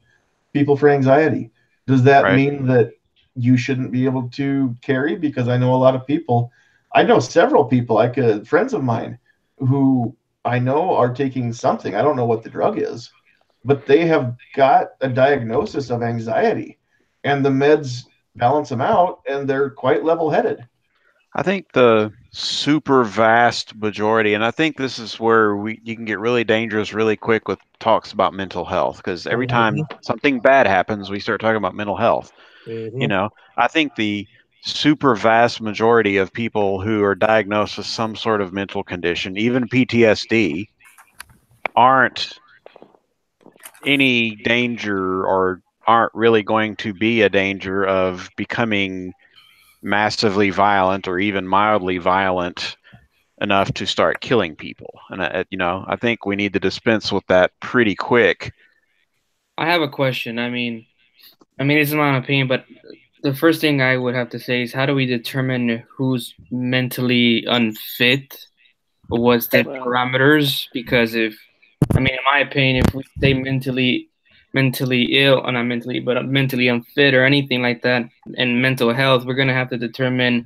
people for anxiety. Does that mean that you shouldn't be able to carry? Because I know a lot of people, I know several people, like friends of mine, who I know are taking something. I don't know what the drug is, but they have got a diagnosis of anxiety, and the meds balance them out, and they're quite level-headed. I think the super vast majority, and I think this is where you can get really dangerous really quick with talks about mental health, because every time something bad happens, we start talking about mental health. I think the super vast majority of people who are diagnosed with some sort of mental condition, even PTSD, aren't any danger or aren't really going to be a danger of becoming massively violent or even mildly violent enough to start killing people. And I think we need to dispense with that pretty quick. I have a question. I mean, it's my opinion, but the first thing I would have to say is, how do we determine who's mentally unfit? What's the parameters? Because in my opinion, if we say mentally ill, or not mentally, but mentally unfit or anything like that, and mental health, we're going to have to determine,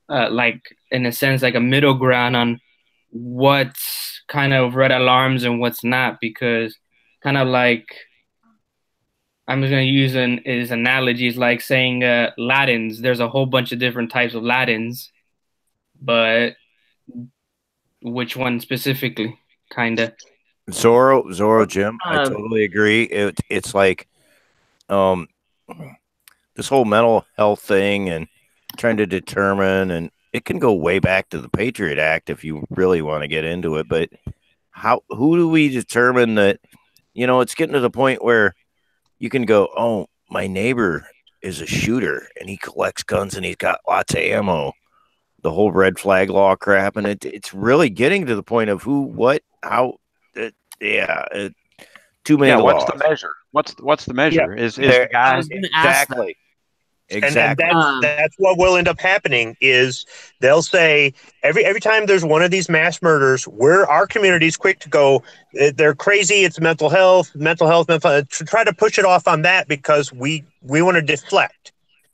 in a sense, like a middle ground on what's kind of red alarms and what's not, because kind of like, I'm just going to use his analogies, like saying Latins. There's a whole bunch of different types of Latins, but which one specifically, kind of? Zorro, Jim, I totally agree. It's like this whole mental health thing and trying to determine, and it can go way back to the Patriot Act if you really want to get into it. But who do we determine that? It's getting to the point where you can go, oh, my neighbor is a shooter and he collects guns and he's got lots of ammo. The whole red flag law crap, and it's really getting to the point of who, what, how. too many Yeah, laws. what's the measure? What's the measure? Is the There- guy I was going to ask that. exactly. And Exactly. that's what will end up happening is they'll say every time there's one of these mass murders, our community's quick to go, they're crazy, it's mental health, to try to push it off on that because we want to deflect.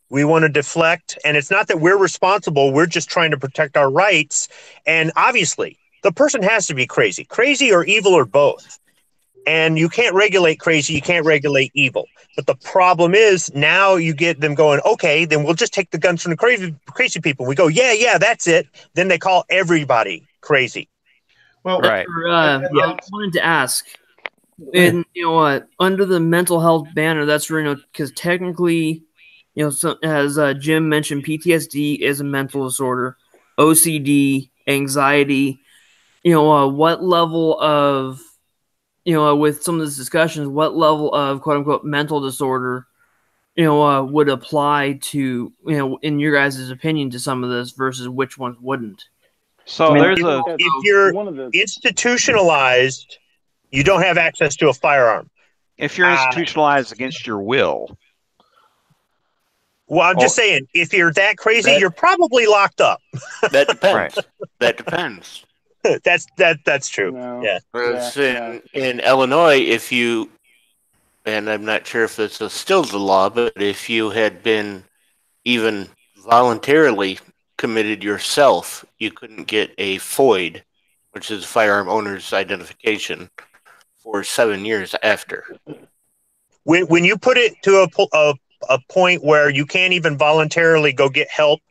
We want to deflect, and it's not that we're responsible, we're just trying to protect our rights. And obviously, the person has to be crazy or evil or both. And you can't regulate crazy, you can't regulate evil. But the problem is now you get them going, okay, then we'll just take the guns from the crazy people. We go, yeah, that's it. Then they call everybody crazy. Well, Right. I wanted to ask, and you know what, under the mental health banner, that's where, because technically, as Jim mentioned, PTSD is a mental disorder, OCD, anxiety. What level of, with some of these discussions, what level of quote unquote mental disorder, would apply to, in your guys' opinion, to some of this versus which ones wouldn't? So if you're institutionalized, you don't have access to a firearm. If you're institutionalized against your will. Well, I'm just saying, if you're that crazy, you're probably locked up. That depends. That depends. That's true. No. Yeah. In Illinois, if you, and I'm not sure if this is still the law, but if you had been even voluntarily committed yourself, you couldn't get a FOID, which is firearm owner's identification, for 7 years after. When you put it to a point where you can't even voluntarily go get help,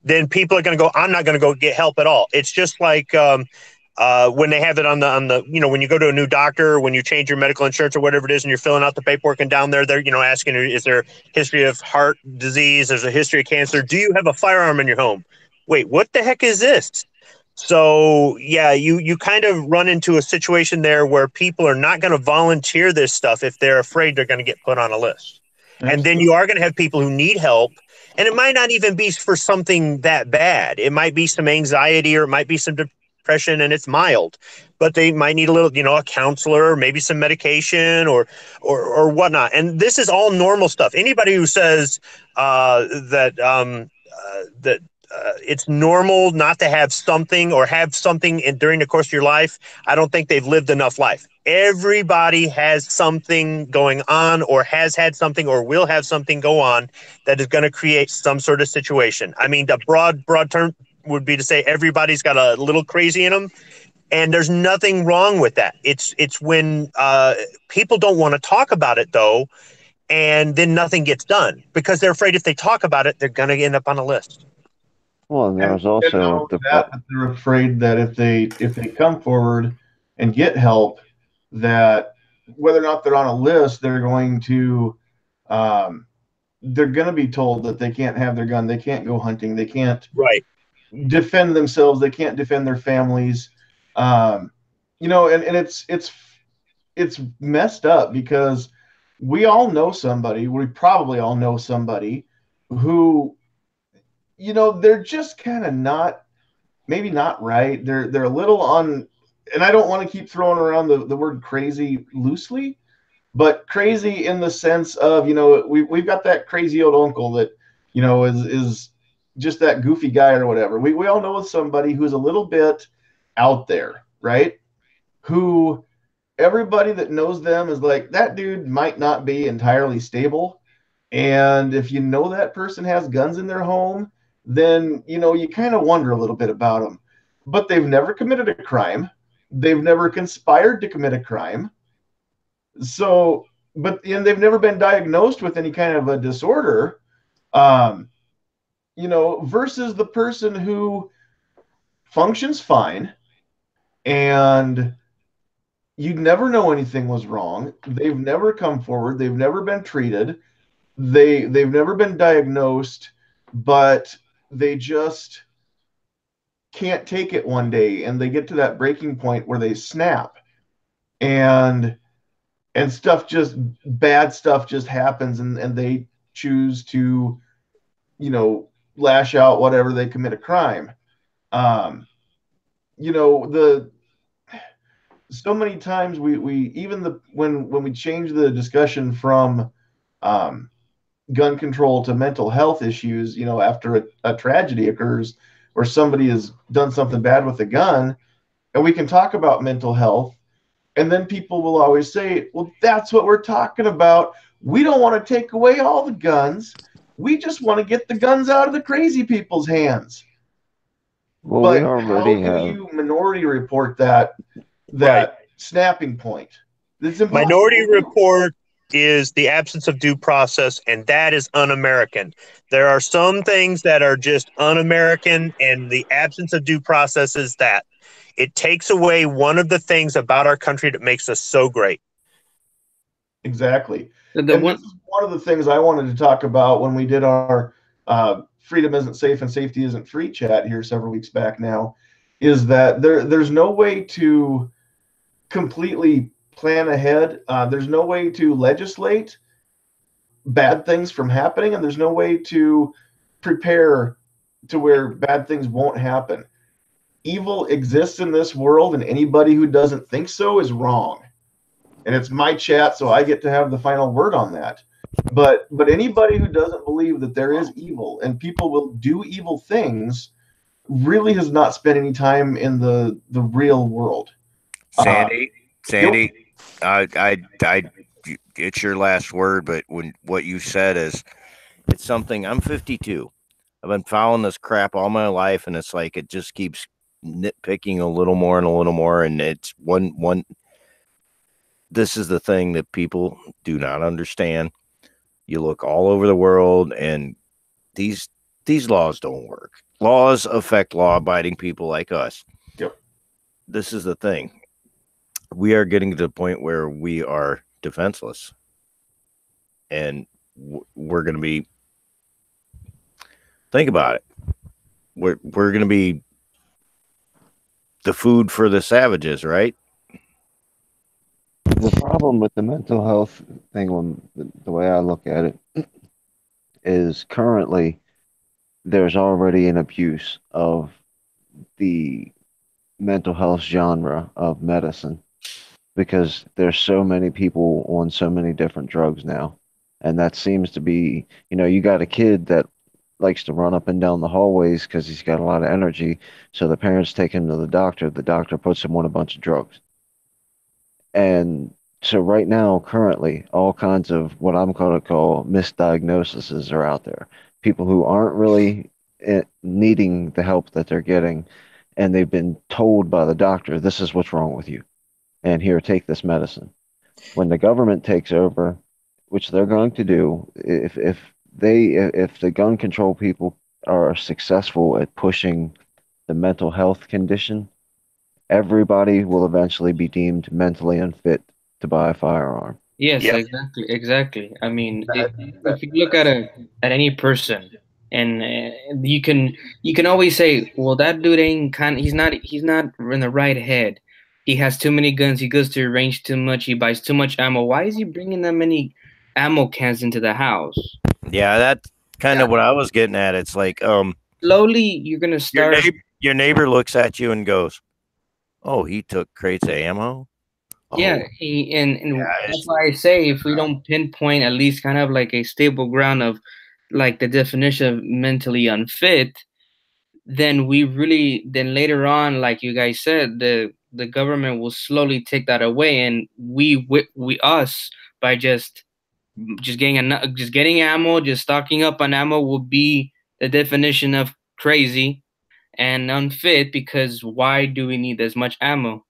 then people are going to go, I'm not going to go get help at all. It's just like when they have it on the when you go to a new doctor, when you change your medical insurance or whatever it is, and you're filling out the paperwork, and down there they're asking, is there history of heart disease? There's a history of cancer. Do you have a firearm in your home? Wait, what the heck is this? So yeah, you kind of run into a situation there where people are not going to volunteer this stuff if they're afraid they're going to get put on a list. And then you are going to have people who need help. And it might not even be for something that bad. It might be some anxiety, or it might be some depression, and it's mild. But they might need a little, a counselor, or maybe some medication or whatnot. And this is all normal stuff. Anybody who says that it's normal not to have something or have something during the course of your life, I don't think they've lived enough life. Everybody has something going on, or has had something, or will have something go on that is going to create some sort of situation. I mean, the broad term would be to say everybody's got a little crazy in them, and there's nothing wrong with that. It's when people don't want to talk about it, though, and then nothing gets done because they're afraid if they talk about it, they're going to end up on a list. Well, and there's also that they're afraid that if they come forward and get help, that whether or not they're on a list, they're going to be told that they can't have their gun, they can't go hunting, they can't defend themselves, they can't defend their families, and it's messed up because we probably all know somebody who, they're just kind of maybe not right. They're a little on, and I don't want to keep throwing around the word crazy loosely, but crazy in the sense of, we've got that crazy old uncle that, is just that goofy guy or whatever. We all know somebody who's a little bit out there, right? Who everybody that knows them is like, that dude might not be entirely stable. And if you know that person has guns in their home, then, you kind of wonder a little bit about them. But they've never committed a crime. They've never conspired to commit a crime. So, they've never been diagnosed with any kind of a disorder, versus the person who functions fine and you never know anything was wrong. They've never come forward. They've never been treated. They've never been diagnosed, but they just can't take it one day, and they get to that breaking point where they snap, and bad stuff just happens, and they choose to, lash out, whatever, they commit a crime. so many times we even when we change the discussion from gun control to mental health issues, after a tragedy occurs where somebody has done something bad with a gun, and we can talk about mental health, and then people will always say, well, that's what we're talking about. We don't want to take away all the guns. We just want to get the guns out of the crazy people's hands. Well, but we already how do have. you minority report that Right. snapping point? It's impossible. Minority Report is the absence of due process, and that is un-American. There are some things that are just un-American, and the absence of due process is that. It takes away one of the things about our country that makes us so great. Exactly. The And one this is one of the things I wanted to talk about when we did our Freedom Isn't Safe and Safety Isn't Free chat here several weeks back now, is that there's no way to completely plan ahead. There's no way to legislate bad things from happening, and there's no way to prepare to where bad things won't happen. Evil exists in this world, and anybody who doesn't think so is wrong. And it's my chat, so I get to have the final word on that. But anybody who doesn't believe that there is evil and people will do evil things really has not spent any time in the real world. Sandy, it's your last word, but what you said is, it's something. I'm 52. I've been following this crap all my life, and it's like it just keeps nitpicking a little more and a little more, and it's one. This is the thing that people do not understand. You look all over the world, and these laws don't work. Laws affect law-abiding people like us. Yep. This is the thing. We are getting to the point where we are defenseless, and we're going to be. Think about it. We're going to be the food for the savages, right? The problem with the mental health thing, when the way I look at it, is currently there's already an abuse of the mental health genre of medicine because there's so many people on so many different drugs now. And that seems to be, you got a kid that likes to run up and down the hallways because he's got a lot of energy. So the parents take him to the doctor. The doctor puts him on a bunch of drugs. And so right now, currently, all kinds of what I'm going to call misdiagnoses are out there. People who aren't really needing the help that they're getting, and they've been told by the doctor, this is what's wrong with you, and here, take this medicine. When the government takes over, which they're going to do, if the gun control people are successful at pushing the mental health condition, everybody will eventually be deemed mentally unfit to buy a firearm. Yes, Yep. exactly. I mean, if you look at any person, and you can always say, well, that dude he's not in the right head. He has too many guns. He goes to range too much. He buys too much ammo. Why is he bringing that many ammo cans into the house? Yeah, that's kind of what I was getting at. It's like, slowly you're gonna start. Your neighbor looks at you and goes, "Oh, he took crates of ammo." Yeah, that's why I say if we don't pinpoint at least kind of like a stable ground of like the definition of mentally unfit, then then later on, like you guys said, the government will slowly take that away, and we us by just getting ammo, just stocking up on ammo will be the definition of crazy and unfit, because why do we need as much ammo?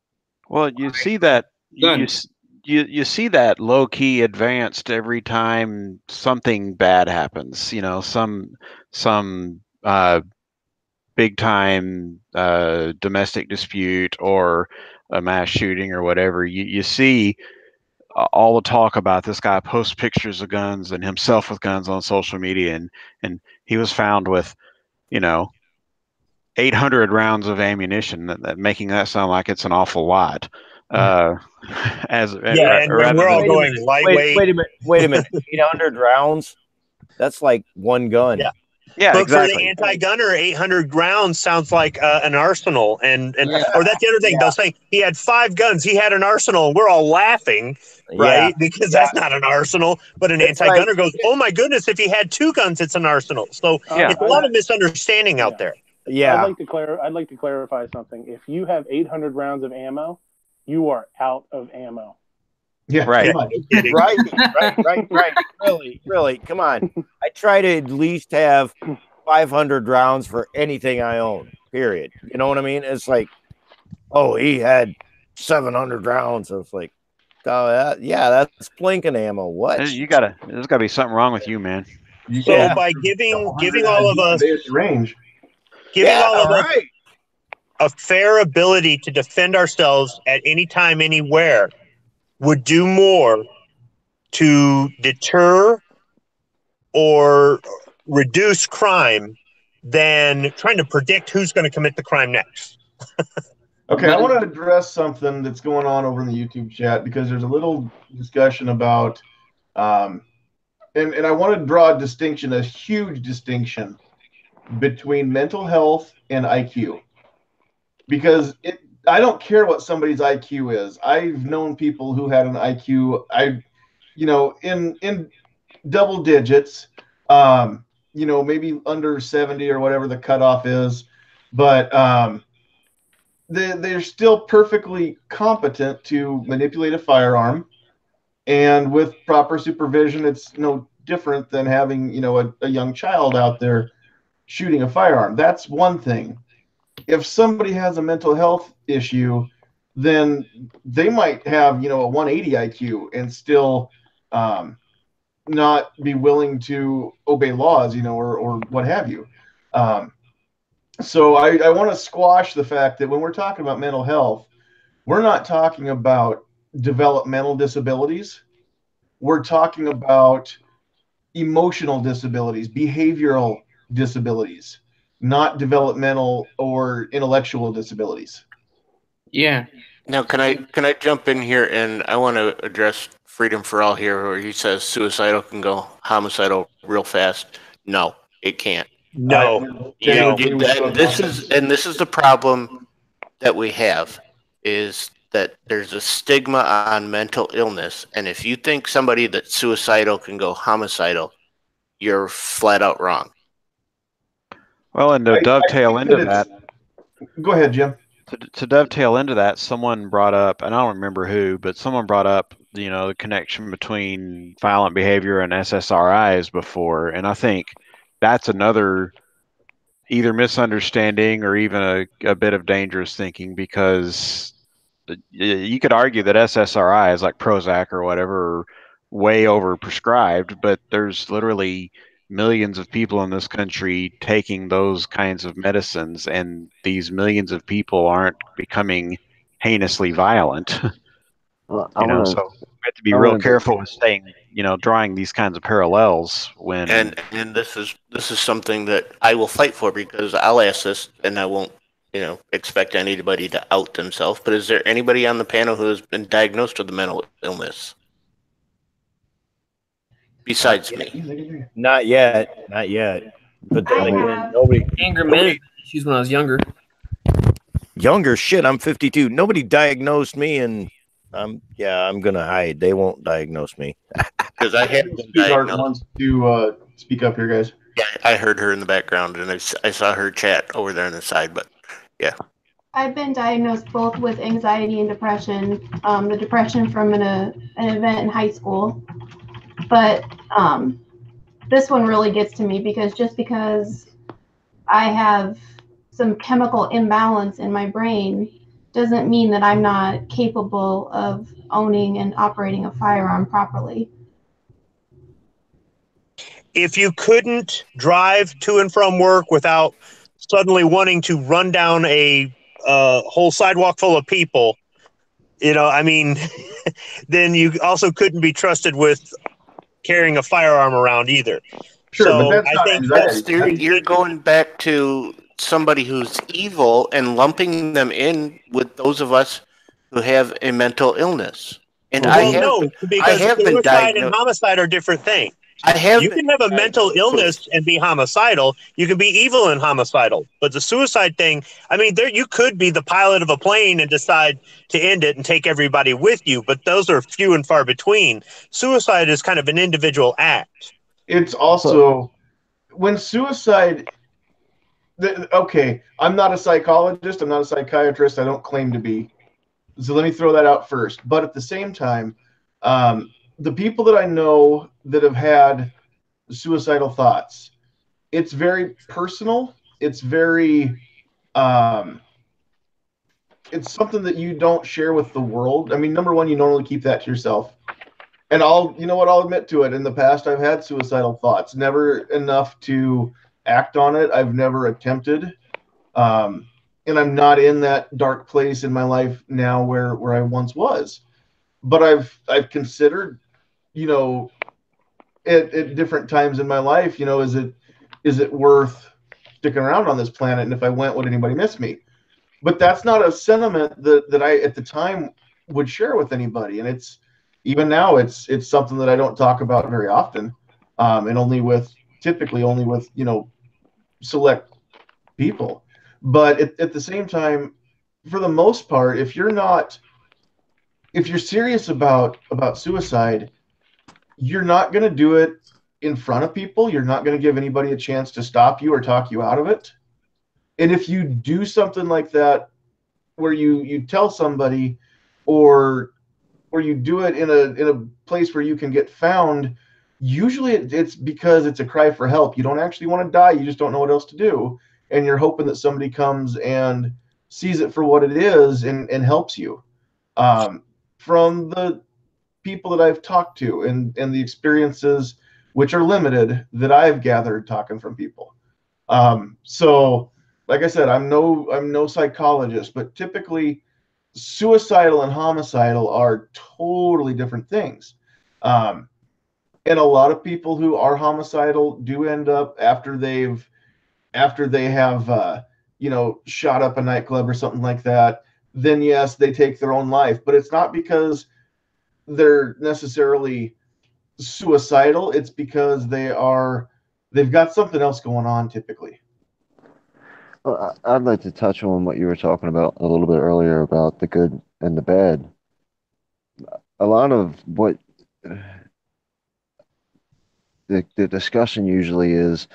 Well, you see that you see that low key advanced every time something bad happens. Some big time domestic dispute or a mass shooting or whatever. You see all the talk about this guy posts pictures of guns and himself with guns on social media, and he was found with 800 rounds of ammunition, making that sound like it's an awful lot. And we're all going lightweight. Wait a minute. 800 rounds? That's like one gun. Yeah. Yeah, but exactly. for the anti-gunner, 800 rounds sounds like an arsenal, and Yeah. or that's the other thing. They'll say he had 5 guns, he had an arsenal, and we're all laughing, right? Because that's not an arsenal. But an It's anti-gunner like- goes, "Oh my goodness, if he had 2 guns, it's an arsenal." So Yeah. it's a lot of misunderstanding out there. Yeah. I'd like to clarify something. If you have 800 rounds of ammo, you are out of ammo. Yeah, Right. pretty much. Right. Really. Come on. I try to at least have 500 rounds for anything I own. Period. You know what I mean? It's like, oh, he had 700 rounds. It's like, oh, yeah, that's blinking ammo. What? There's gotta be something wrong with you, man. So by giving all of us range, a fair ability to defend ourselves at any time, anywhere, would do more to deter or reduce crime than trying to predict who's going to commit the crime next. Okay, I want to address something that's going on over in the YouTube chat because there's a little discussion about, and I want to draw a huge distinction between mental health and IQ. Because I don't care what somebody's IQ is. I've known people who had an IQ, in double digits, maybe under 70 or whatever the cutoff is, but they're still perfectly competent to manipulate a firearm, and with proper supervision, it's no different than having a young child out there shooting a firearm. That's one thing. If somebody has a mental health issue, then they might have a 180 IQ and still not be willing to obey laws, or what have you. So I want to squash the fact that when we're talking about mental health, we're not talking about developmental disabilities. We're talking about emotional disabilities, behavioral disabilities, not developmental or intellectual disabilities. Yeah. Now, can I jump in here, and I want to address Freedom for All here, where he says suicidal can go homicidal real fast. No, it can't. No. This is the problem that we have, is that there's a stigma on mental illness, and if you think somebody that's suicidal can go homicidal, you're flat out wrong. Well, and to dovetail into that, go ahead, Jim. To dovetail into that, someone brought up, and I don't remember who, but someone brought up, the connection between violent behavior and SSRIs before, and I think that's another either misunderstanding or even a bit of dangerous thinking, because you could argue that SSRIs like Prozac or whatever are way over prescribed, but there's literally millions of people in this country taking those kinds of medicines, and these millions of people aren't becoming heinously violent. Well, So we have to be real careful with saying, drawing these kinds of parallels when. And this is something that I will fight for, because I'll ask this, and I won't, expect anybody to out themselves. But is there anybody on the panel who has been diagnosed with a mental illness besides me? Not yet. But then again, nobody. Anger management issues when I was younger. Younger shit. I'm 52. Nobody diagnosed me, and I'm gonna hide. They won't diagnose me because I had been Sweetheart diagnosed. wants to speak up here, guys. Yeah, I heard her in the background, and I saw her chat over there on the side. But yeah, I've been diagnosed both with anxiety and depression. The depression from an event in high school, but this one really gets to me because I have some chemical imbalance in my brain doesn't mean that I'm not capable of owning and operating a firearm properly. If you couldn't drive to and from work without suddenly wanting to run down a whole sidewalk full of people, then you also couldn't be trusted with carrying a firearm around either. Sure, so but that's I think you're going back to somebody who's evil and lumping them in with those of us who have a mental illness. And I have been suicide diagnosed. and homicide are different things. I have You been can have a mental diagnosed illness with- and be homicidal. You can be evil and homicidal. But the suicide thing, I mean, there you could be the pilot of a plane and decide to end it and take everybody with you, but those are few and far between. Suicide is kind of an individual act. It's also when suicide. Okay, I'm not a psychologist. I'm not a psychiatrist. I don't claim to be. So let me throw that out first. But at the same time, the people that I know that have had suicidal thoughts, it's very personal. It's very, it's something that you don't share with the world. I mean, number one, you normally keep that to yourself. And you know what, I'll admit to it. In the past, I've had suicidal thoughts, never enough to act on it. I've never attempted. And I'm not in that dark place in my life now where I once was. But I've considered, you know, at different times in my life, you know, is it worth sticking around on this planet? And if I went, would anybody miss me? But that's not a sentiment that I at the time would share with anybody. And it's even now it's something that I don't talk about very often, and typically only with select people. But at the same time, for the most part, if you're serious about suicide, you're not going to do it in front of people. You're not going to give anybody a chance to stop you or talk you out of it. And if you do something like that, where you tell somebody, or you do it in a place where you can get found, usually it's because it's a cry for help. You don't actually want to die. You just don't know what else to do. And you're hoping that somebody comes and sees it for what it is and helps you. From the people that I've talked to and the experiences, which are limited, that I've gathered talking from people. So like I said, I'm no psychologist, but typically suicidal and homicidal are totally different things. And a lot of people who are homicidal do end up after they have shot up a nightclub or something like that. Then yes, they take their own life, but it's not because they're necessarily suicidal. It's because they've got something else going on typically. Well, I'd like to touch on what you were talking about a little bit earlier about the good and the bad. A lot of what the discussion usually is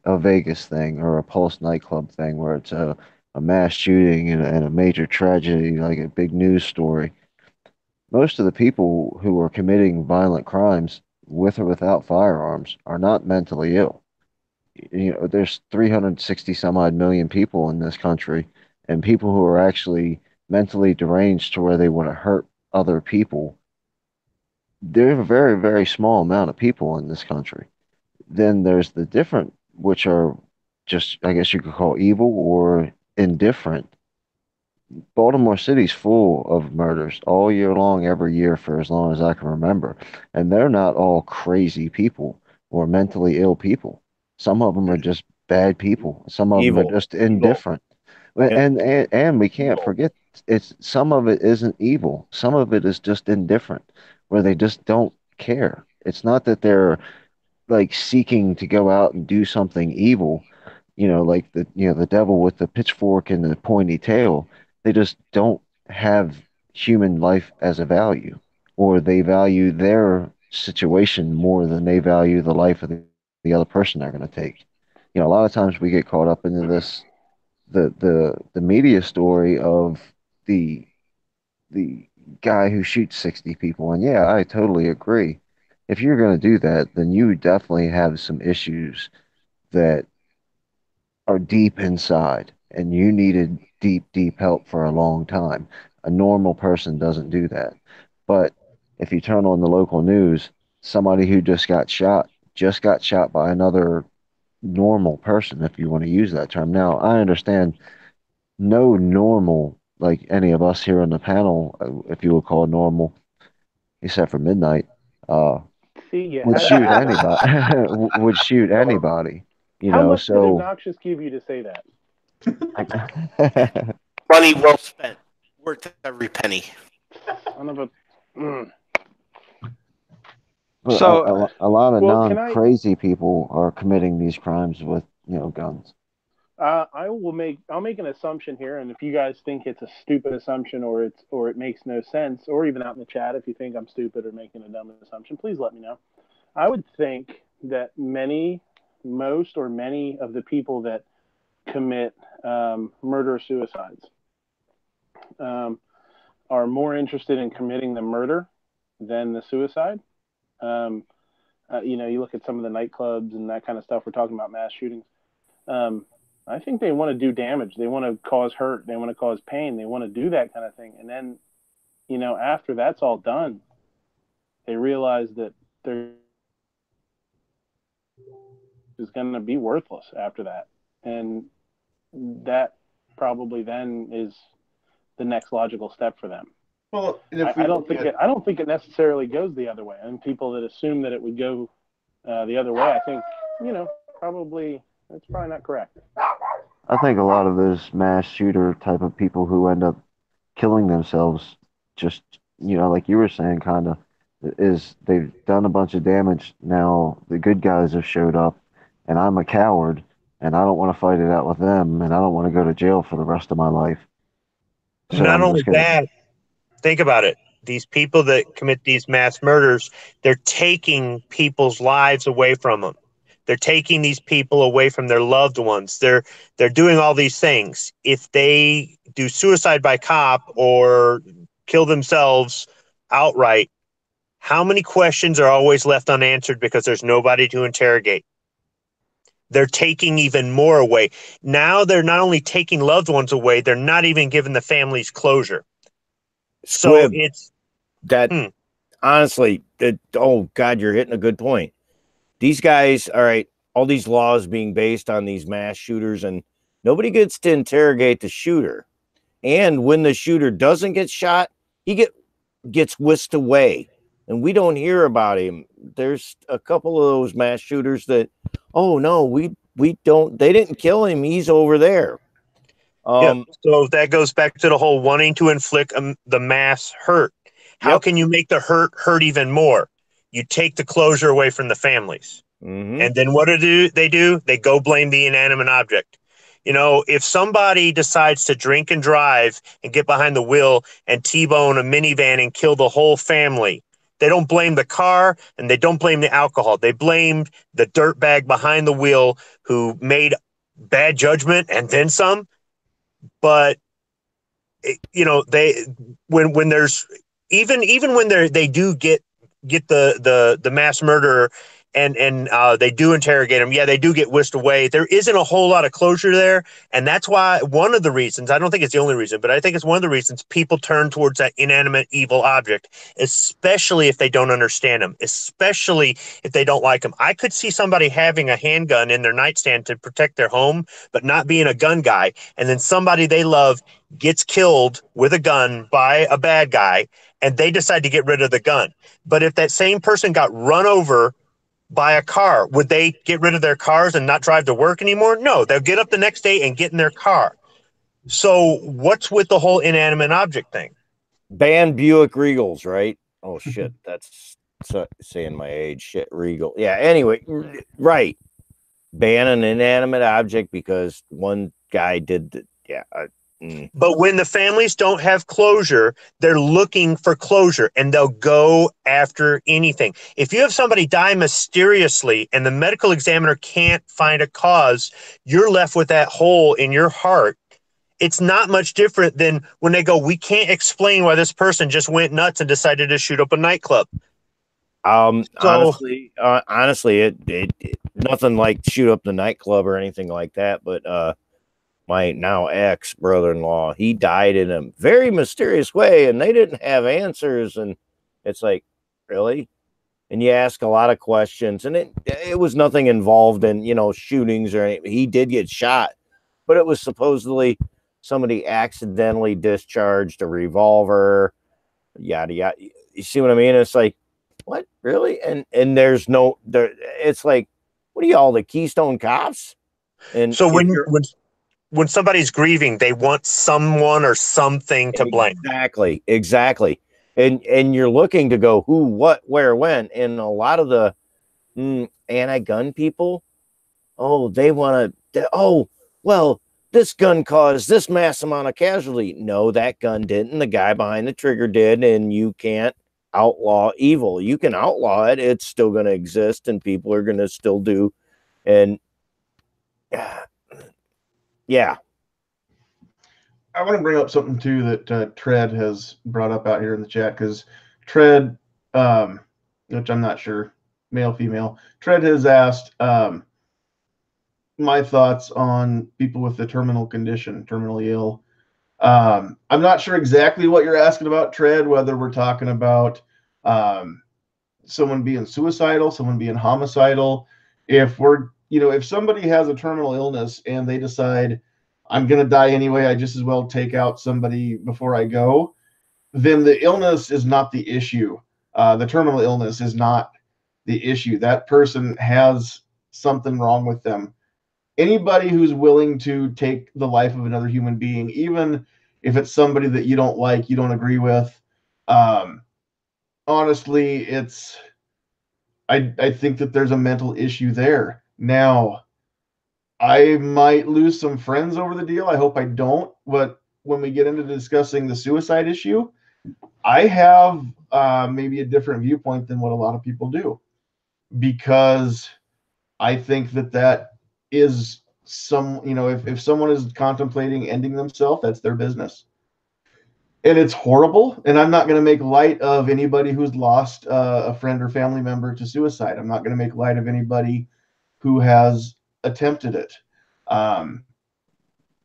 a Vegas thing or a Pulse nightclub thing where it's a mass shooting and a major tragedy, like a big news story. Most of the people who are committing violent crimes with or without firearms are not mentally ill. There's 360 some odd million people in this country, and people who are actually mentally deranged to where they want to hurt other people, they're a very, very small amount of people in this country. Then there's the different, which are just, I guess you could call evil or indifferent. Baltimore City's full of murders all year long, every year for as long as I can remember. And they're not all crazy people or mentally ill people. Some of them are just bad people. Some of them are just indifferent. And we can't forget, it's some of it isn't evil. Some of it is just indifferent, where they just don't care. It's not that they're like seeking to go out and do something evil, like the devil with the pitchfork and the pointy tail. They just don't have human life as a value, or they value their situation more than they value the life of the other person they're going to take. A lot of times we get caught up into this the media story of the the guy who shoots 60 people. And yeah, I totally agree. If you're going to do that, then you definitely have some issues that are deep inside, and you needed deep, deep help for a long time. A normal person doesn't do that. But if you turn on the local news, somebody who just got shot by another normal person, if you want to use that term. Now, I understand no normal, like any of us here on the panel, if you would call normal, except for Midnight, See, yeah. would shoot anybody. Would shoot anybody. How much did So Obnoxious give you to say that? Money well spent, worth every penny. Son of a. But So a lot of Well, can I? non-crazy people are committing these crimes with, guns. I'll make an assumption here, and if you guys think it's a stupid assumption or it makes no sense, or even out in the chat if you think I'm stupid or making a dumb assumption, please let me know. I would think that most or many of the people that commit murder or suicides are more interested in committing the murder than the suicide. You look at some of the nightclubs and that kind of stuff. We're talking about mass shootings. I think they want to do damage. They want to cause hurt. They want to cause pain. They want to do that kind of thing. And then, after that's all done, they realize that they're is going to be worthless after that. And that probably then is the next logical step for them. Well, I don't think it necessarily goes the other way. And people that assume that it would go the other way, I think, probably that's probably not correct. I think a lot of those mass shooter type of people who end up killing themselves, just, like you were saying, kind of, is they've done a bunch of damage. Now the good guys have showed up, and I'm a coward, and I don't want to fight it out with them, and I don't want to go to jail for the rest of my life. So Not I'm only just gonna. that, think about it. These people that commit these mass murders, they're taking people's lives away from them. They're taking these people away from their loved ones. They're doing all these things. If they do suicide by cop or kill themselves outright, how many questions are always left unanswered because there's nobody to interrogate? They're taking even more away. Now they're not only taking loved ones away, they're not even giving the families closure. So Squib, it's that honestly, oh God, you're hitting a good point. These guys, all right, all these laws being based on these mass shooters, and nobody gets to interrogate the shooter. And when the shooter doesn't get shot, he gets whisked away, and we don't hear about him. There's a couple of those mass shooters that, oh no, we don't. They didn't kill him. He's over there. So that goes back to the whole wanting to inflict the mass hurt. How can you make the hurt even more? You take the closure away from the families. And then what do they do? They go blame the inanimate object. If somebody decides to drink and drive and get behind the wheel and T-bone a minivan and kill the whole family, they don't blame the car and they don't blame the alcohol. They blame the dirtbag behind the wheel who made bad judgment and then some. But they when there's even when they do get the mass murderer and they do interrogate them, they do get whisked away. There isn't a whole lot of closure there, and that's why one of the reasons, I don't think it's the only reason, but I think it's one of the reasons people turn towards that inanimate evil object, especially if they don't understand them, especially if they don't like them. I could see somebody having a handgun in their nightstand to protect their home, but not being a gun guy, and then somebody they love gets killed with a gun by a bad guy, and they decide to get rid of the gun. But if that same person got run over by a car, would they get rid of their cars and not drive to work anymore? No, they'll get up the next day and get in their car. So what's with the whole inanimate object thing? Ban Buick Regals, right? Oh shit, that's saying my age. Shit, Regal. Yeah. Anyway, right. Ban an inanimate object because one guy did. But when the families don't have closure, they're looking for closure and they'll go after anything. If you have somebody die mysteriously and the medical examiner can't find a cause, you're left with that hole in your heart. It's not much different than when they go, we can't explain why this person just went nuts and decided to shoot up a nightclub. Honestly, it nothing like shoot up the nightclub or anything like that. But my now ex brother-in-law, he died in a very mysterious way, and they didn't have answers. And it's like, really? And you ask a lot of questions, and it was nothing involved in shootings or anything. He did get shot, but it was supposedly somebody accidentally discharged a revolver, yada yada. You see what I mean? It's like, what, really? And there's no there. It's like, what are y'all, the Keystone Cops? And so when somebody's grieving, they want someone or something to blame. Exactly. and you're looking to go who, what, where, when. And a lot of the anti-gun people, oh, they want to, oh, well, this gun caused this mass amount of casualty. No, that gun didn't. The guy behind the trigger did, and you can't outlaw evil. You can outlaw it. It's still going to exist, and people are going to still do. And yeah. I want to bring up something too that Tread has brought up out here in the chat, because Tread, which I'm not sure, male, female, Tread has asked my thoughts on people with the terminal condition, terminally ill. I'm not sure exactly what you're asking about, Tread, whether we're talking about someone being suicidal, someone being homicidal. If we're, if somebody has a terminal illness and they decide, I'm going to die anyway, I just as well take out somebody before I go, then the illness is not the issue. The terminal illness is not the issue. That person has something wrong with them. Anybody who's willing to take the life of another human being, even if it's somebody that you don't like, you don't agree with, honestly, I think that there's a mental issue there. Now, I might lose some friends over the deal. I hope I don't. But when we get into discussing the suicide issue, I have maybe a different viewpoint than what a lot of people do, because I think that is if someone is contemplating ending themselves, that's their business. And it's horrible. And I'm not going to make light of anybody who's lost a friend or family member to suicide. I'm not going to make light of anybody who has attempted it.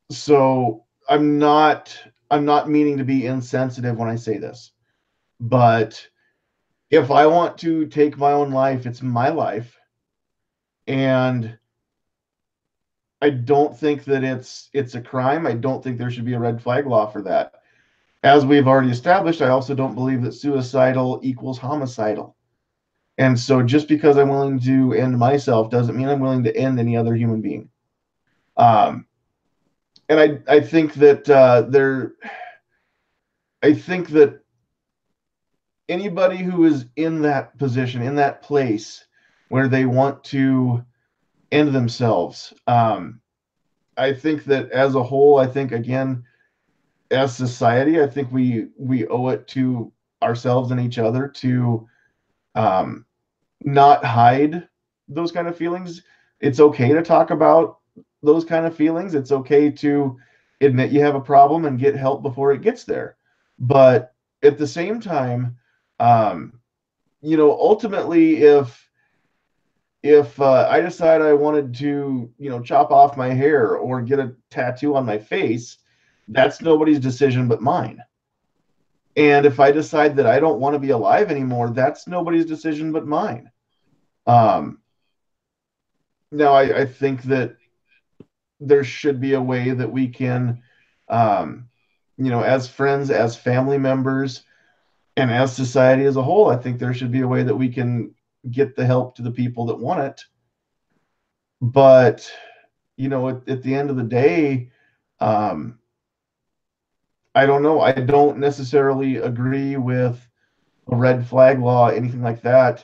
So I'm not meaning to be insensitive when I say this, but if I want to take my own life, it's my life. And I don't think that it's a crime. I don't think there should be a red flag law for that. As we've already established, I also don't believe that suicidal equals homicidal. And so just because I'm willing to end myself doesn't mean I'm willing to end any other human being. And I think that I think that anybody who is in that position, in that place where they want to end themselves, I think that as a whole, I think, again, as society, I think we owe it to ourselves and each other to not hide those kind of feelings. It's okay to talk about those kind of feelings. It's okay to admit you have a problem and get help before it gets there. But at the same time, ultimately, if I decide I wanted to, chop off my hair or get a tattoo on my face, that's nobody's decision but mine. And if I decide that I don't want to be alive anymore, that's nobody's decision but mine. Now, I think that there should be a way that we can, as friends, as family members, and as society as a whole, I think there should be a way that we can get the help to the people that want it. But, at the end of the day, I don't know. I don't necessarily agree with a red flag law, anything like that,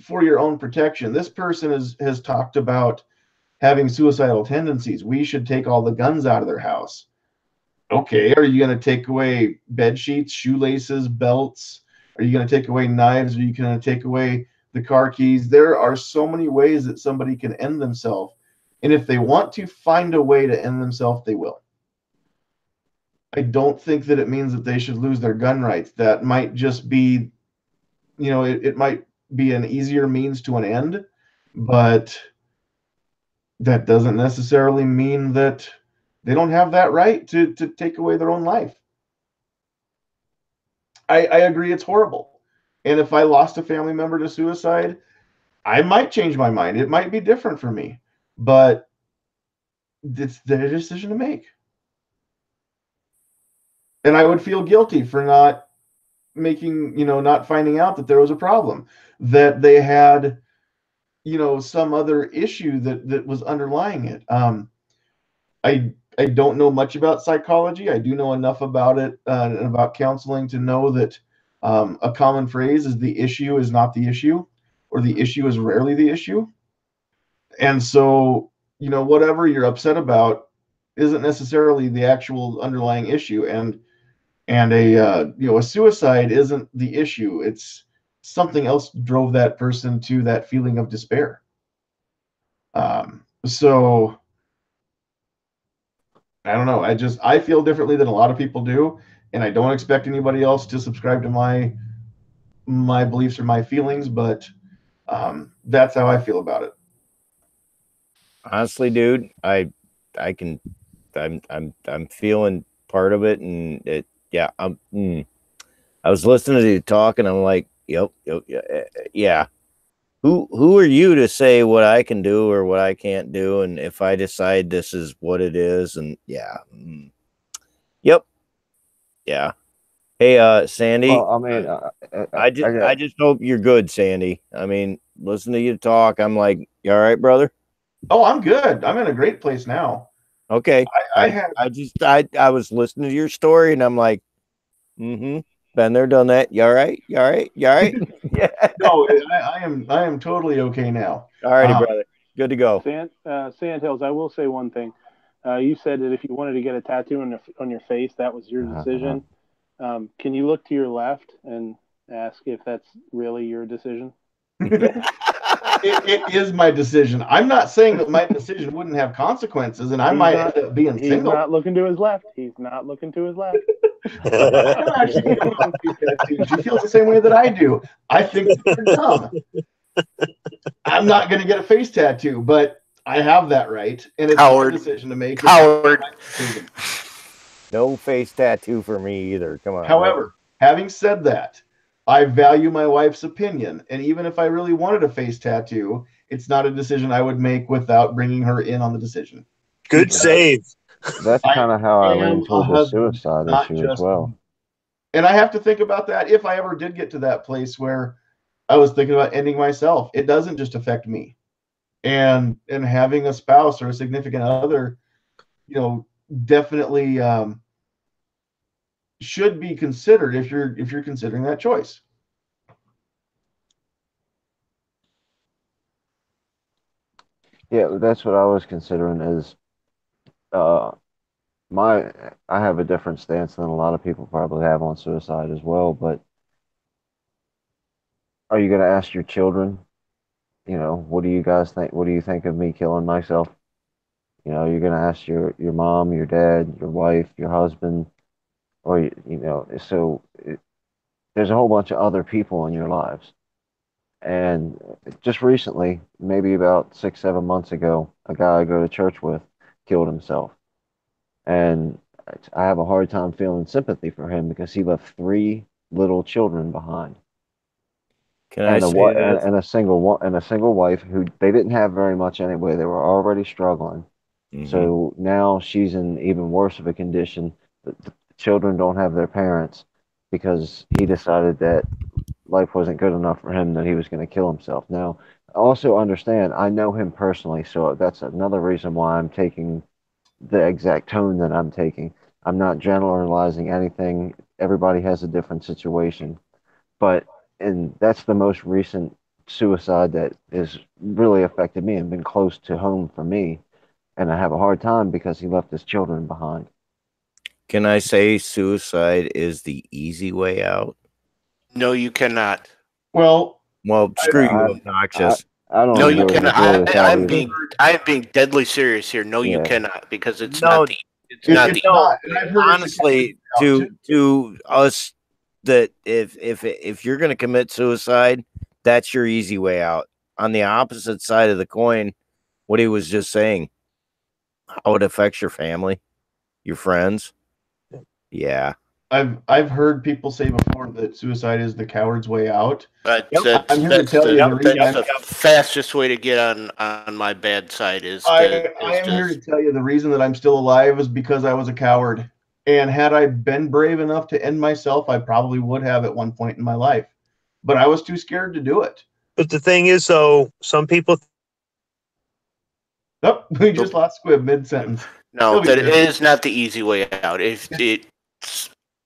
for your own protection. This person has talked about having suicidal tendencies. We should take all the guns out of their house. Okay, are you going to take away bed sheets, shoelaces, belts? Are you going to take away knives? Are you going to take away the car keys? There are so many ways that somebody can end themselves. And if they want to find a way to end themselves, they will. I don't think that it means that they should lose their gun rights. That might just be, it might be an easier means to an end, but that doesn't necessarily mean that they don't have that right to take away their own life. I agree it's horrible. And if I lost a family member to suicide, I might change my mind. It might be different for me, but it's their decision to make. And I would feel guilty for not making, not finding out that there was a problem, that they had, some other issue that was underlying it. I don't know much about psychology. I do know enough about it and about counseling to know that A common phrase is the issue is not the issue, or the issue is rarely the issue. And so, whatever you're upset about isn't necessarily the actual underlying issue. And a suicide isn't the issue. It's something else drove that person to that feeling of despair. So I don't know. I feel differently than a lot of people do, and I don't expect anybody else to subscribe to my beliefs or my feelings, but that's how I feel about it. Honestly, dude, I'm feeling part of it, and yeah, I was listening to you talk, and I'm like, yep, yeah. Who are you to say what I can do or what I can't do, and if I decide this is what it is, and yeah, yep, yeah. Hey, Sandy. Well, I mean, I just hope you're good, Sandy. I mean, listen to you talk. I'm like, you all right, brother? Oh, I'm good. I'm in a great place now. Okay. I was listening to your story, and I'm like, been there, done that. You all right? You all right? You all right? Yeah. No, I am totally okay now. All righty, brother. Good to go. Sandhills, I will say one thing. You said that if you wanted to get a tattoo on your face, that was your decision. Can you look to your left and ask if that's really your decision? It is my decision. I'm not saying that my decision wouldn't have consequences, and I might end up being single. He's not looking to his left. He's not looking to his left. I'm actually tattoos. She feels the same way that I do. I think they're dumb. I'm not going to get a face tattoo, but I have that right, and it's my decision to make. Coward. No face tattoo for me either. Come on. However, having said that, I value my wife's opinion, and even if I really wanted a face tattoo, it's not a decision I would make without bringing her in on the decision. Good save. That's kind of how I lean toward the suicide issue as well. And I have to think about that if I ever did get to that place where I was thinking about ending myself. It doesn't just affect me. And having a spouse or a significant other, definitely should be considered if you're considering that choice. Yeah, that's what I was considering. Is I have a different stance than a lot of people probably have on suicide as well. But are you going to ask your children? What do you guys think? What do you think of me killing myself? You're going to ask your mom, your dad, your wife, your husband, or there's a whole bunch of other people in your lives. And just recently, maybe about 6, 7 months ago, a guy I go to church with killed himself. And I have a hard time feeling sympathy for him because he left 3 little children behind. And a single wife who they didn't have very much anyway. They were already struggling. So now she's in even worse of a condition. The children don't have their parents because he decided that life wasn't good enough for him, that he was going to kill himself. Now, also understand, I know him personally, so that's another reason why I'm taking the exact tone that I'm taking. I'm not generalizing anything. Everybody has a different situation. And that's the most recent suicide that has really affected me and been close to home for me. And I have a hard time because he left his children behind. Can I say suicide is the easy way out? No, you cannot. Well, screw you, obnoxious. I don't know you cannot. I'm being deadly serious here. No, you cannot, because it's not honestly to us that if you're going to commit suicide, that's your easy way out. On the opposite side of the coin, what he was just saying, how it affects your family, your friends. Yeah. I've heard people say before that suicide is the coward's way out. I'm here to tell you the fastest way to get on my bad side is. I am here to tell you the reason that I'm still alive is because I was a coward. And had I been brave enough to end myself, I probably would have at one point in my life. But I was too scared to do it. But the thing is, though, some people. Nope, we just lost Squib mid-sentence. No, that is not the easy way out.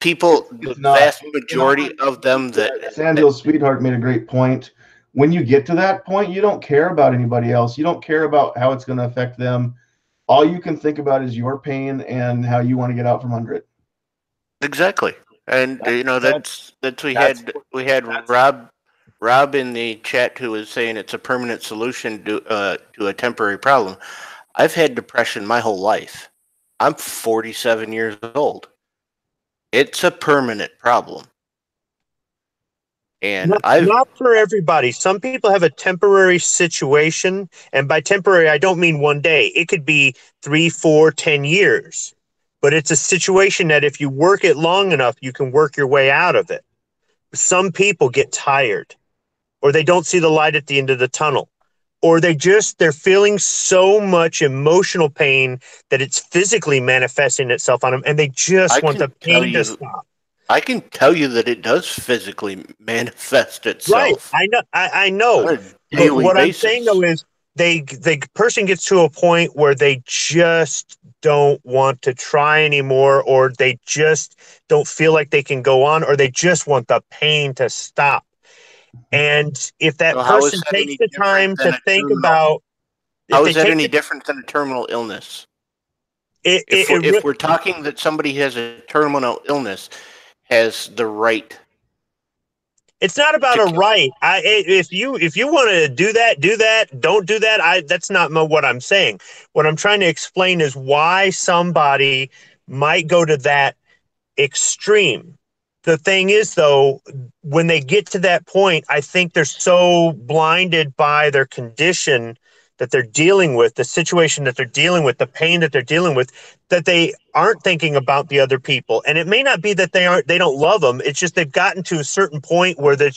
people, the It's not. vast majority of them that Sandhills Sweetheart made a great point. When you get to that point, you don't care about anybody else. You don't care about how it's going to affect them. All you can think about is your pain and how you want to get out from under it. exactly. And that's we had Rob in the chat who was saying it's a permanent solution to a temporary problem. I've had depression my whole life. I'm 47 years old. It's a permanent problem. And not for everybody. Some people have a temporary situation, and by temporary, I don't mean one day. It could be 3, 4, 10 years. But it's a situation that if you work it long enough, you can work your way out of it. Some people get tired, or they don't see the light at the end of the tunnel, or they're feeling so much emotional pain that it's physically manifesting itself on them, and they just want the pain to stop. I can tell you that it does physically manifest itself. Right, I know. On a daily what basis. I'm saying though is the person gets to a point where they just don't want to try anymore, or they just don't feel like they can go on, or they just want the pain to stop. And if that person takes the time to think about, how is that any different than a terminal illness? If we're talking that somebody has a terminal illness, has the right. It's not about a right. If you want to do that, do that. Don't do that. That's not what I'm saying. What I'm trying to explain is why somebody might go to that extreme. The thing is, though, when they get to that point, I think they're so blinded by their condition that they're dealing with, the situation that they're dealing with, the pain that they're dealing with, that they aren't thinking about the other people. And it may not be that they don't love them. It's just they've gotten to a certain point where they're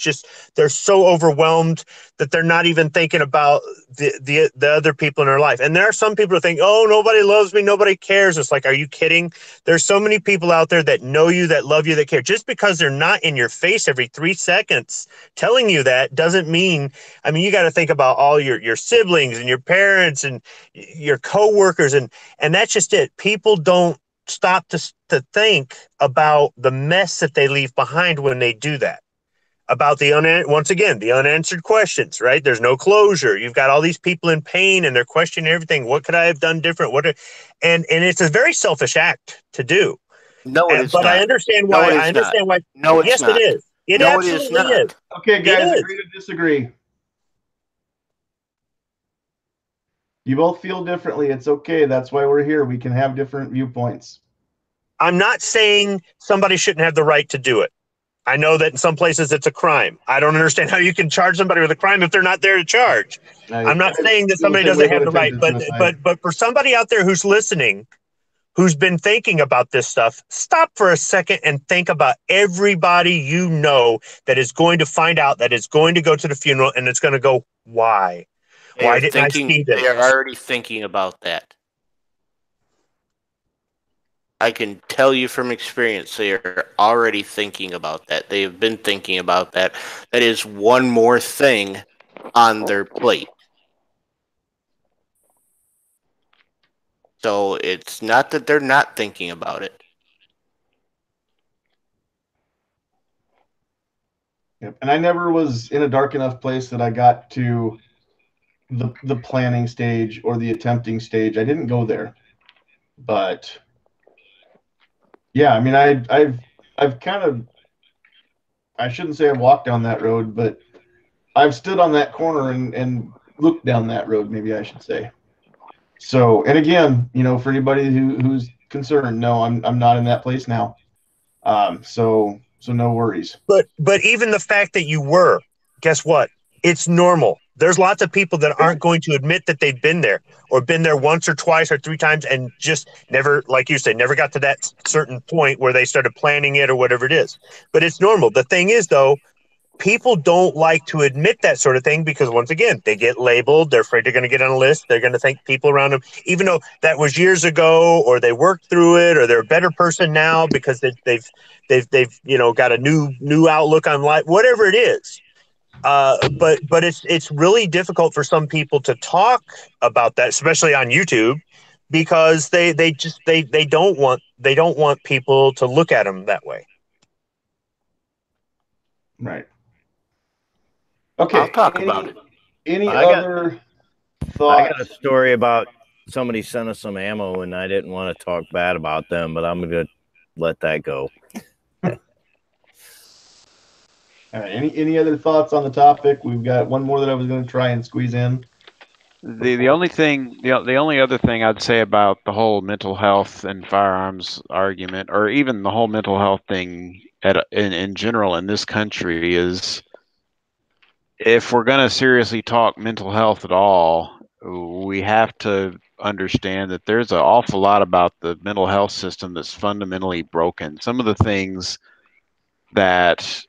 so overwhelmed that they're not even thinking about the other people in their life. And there are some people who think, oh, nobody loves me, nobody cares. It's like, are you kidding? There's so many people out there that know you, that love you, that care. Just because they're not in your face every 3 seconds telling you that doesn't mean, you got to think about all your siblings and your parents and your coworkers, and that's just it. People don't stop to think about the mess that they leave behind when they do that. About the unanswered questions, right? There's no closure. You've got all these people in pain and they're questioning everything. What could I have done different? And it's a very selfish act to do. No, it is but not. I understand why. No, why. No, it's yes, not. it is. It no, absolutely it is. Is. Okay, guys, agree to disagree. You both feel differently. It's okay. That's why we're here. We can have different viewpoints. I'm not saying somebody shouldn't have the right to do it. I know that in some places it's a crime. I don't understand how you can charge somebody with a crime if they're not there to charge. I'm not saying that somebody doesn't have the right, but for somebody out there who's listening, who's been thinking about this stuff, stop for a second and think about everybody you know that is going to find out, that is going to go to the funeral, and it's going to go, why? Why didn't I see this? They are already thinking about that. I can tell you from experience, they are already thinking about that. They have been thinking about that. That is one more thing on their plate. So it's not that they're not thinking about it. Yep. And I never was in a dark enough place that I got to the planning stage or the attempting stage. I didn't go there. But yeah, I've kind of, I shouldn't say I've walked down that road, but I've stood on that corner and looked down that road, maybe I should say. So, and again, for anybody who's concerned, no, I'm not in that place now. So no worries. But even the fact that you were, guess what? It's normal. There's lots of people that aren't going to admit that they've been there or been there once or twice or 3 times and just never, like you said, never got to that certain point where they started planning it or whatever it is. But it's normal. The thing is, though, people don't like to admit that sort of thing because, once again, they get labeled. They're afraid they're going to get on a list. They're going to think people around them, even though that was years ago, or they worked through it, or they're a better person now because they've got a new outlook on life, whatever it is. But it's really difficult for some people to talk about that, especially on YouTube, because they don't want people to look at them that way. Right. Okay. I'll talk about it. Any I got- other I thoughts? got a story about somebody sent us some ammo, and I didn't want to talk bad about them, but I'm going to let that go. All right. Any other thoughts on the topic? We've got one more that I was going to try and squeeze in. The only other thing I'd say about the whole mental health and firearms argument, or even the whole mental health thing in general in this country, is if we're going to seriously talk mental health at all, we have to understand that there's an awful lot about the mental health system that's fundamentally broken. Some of the things that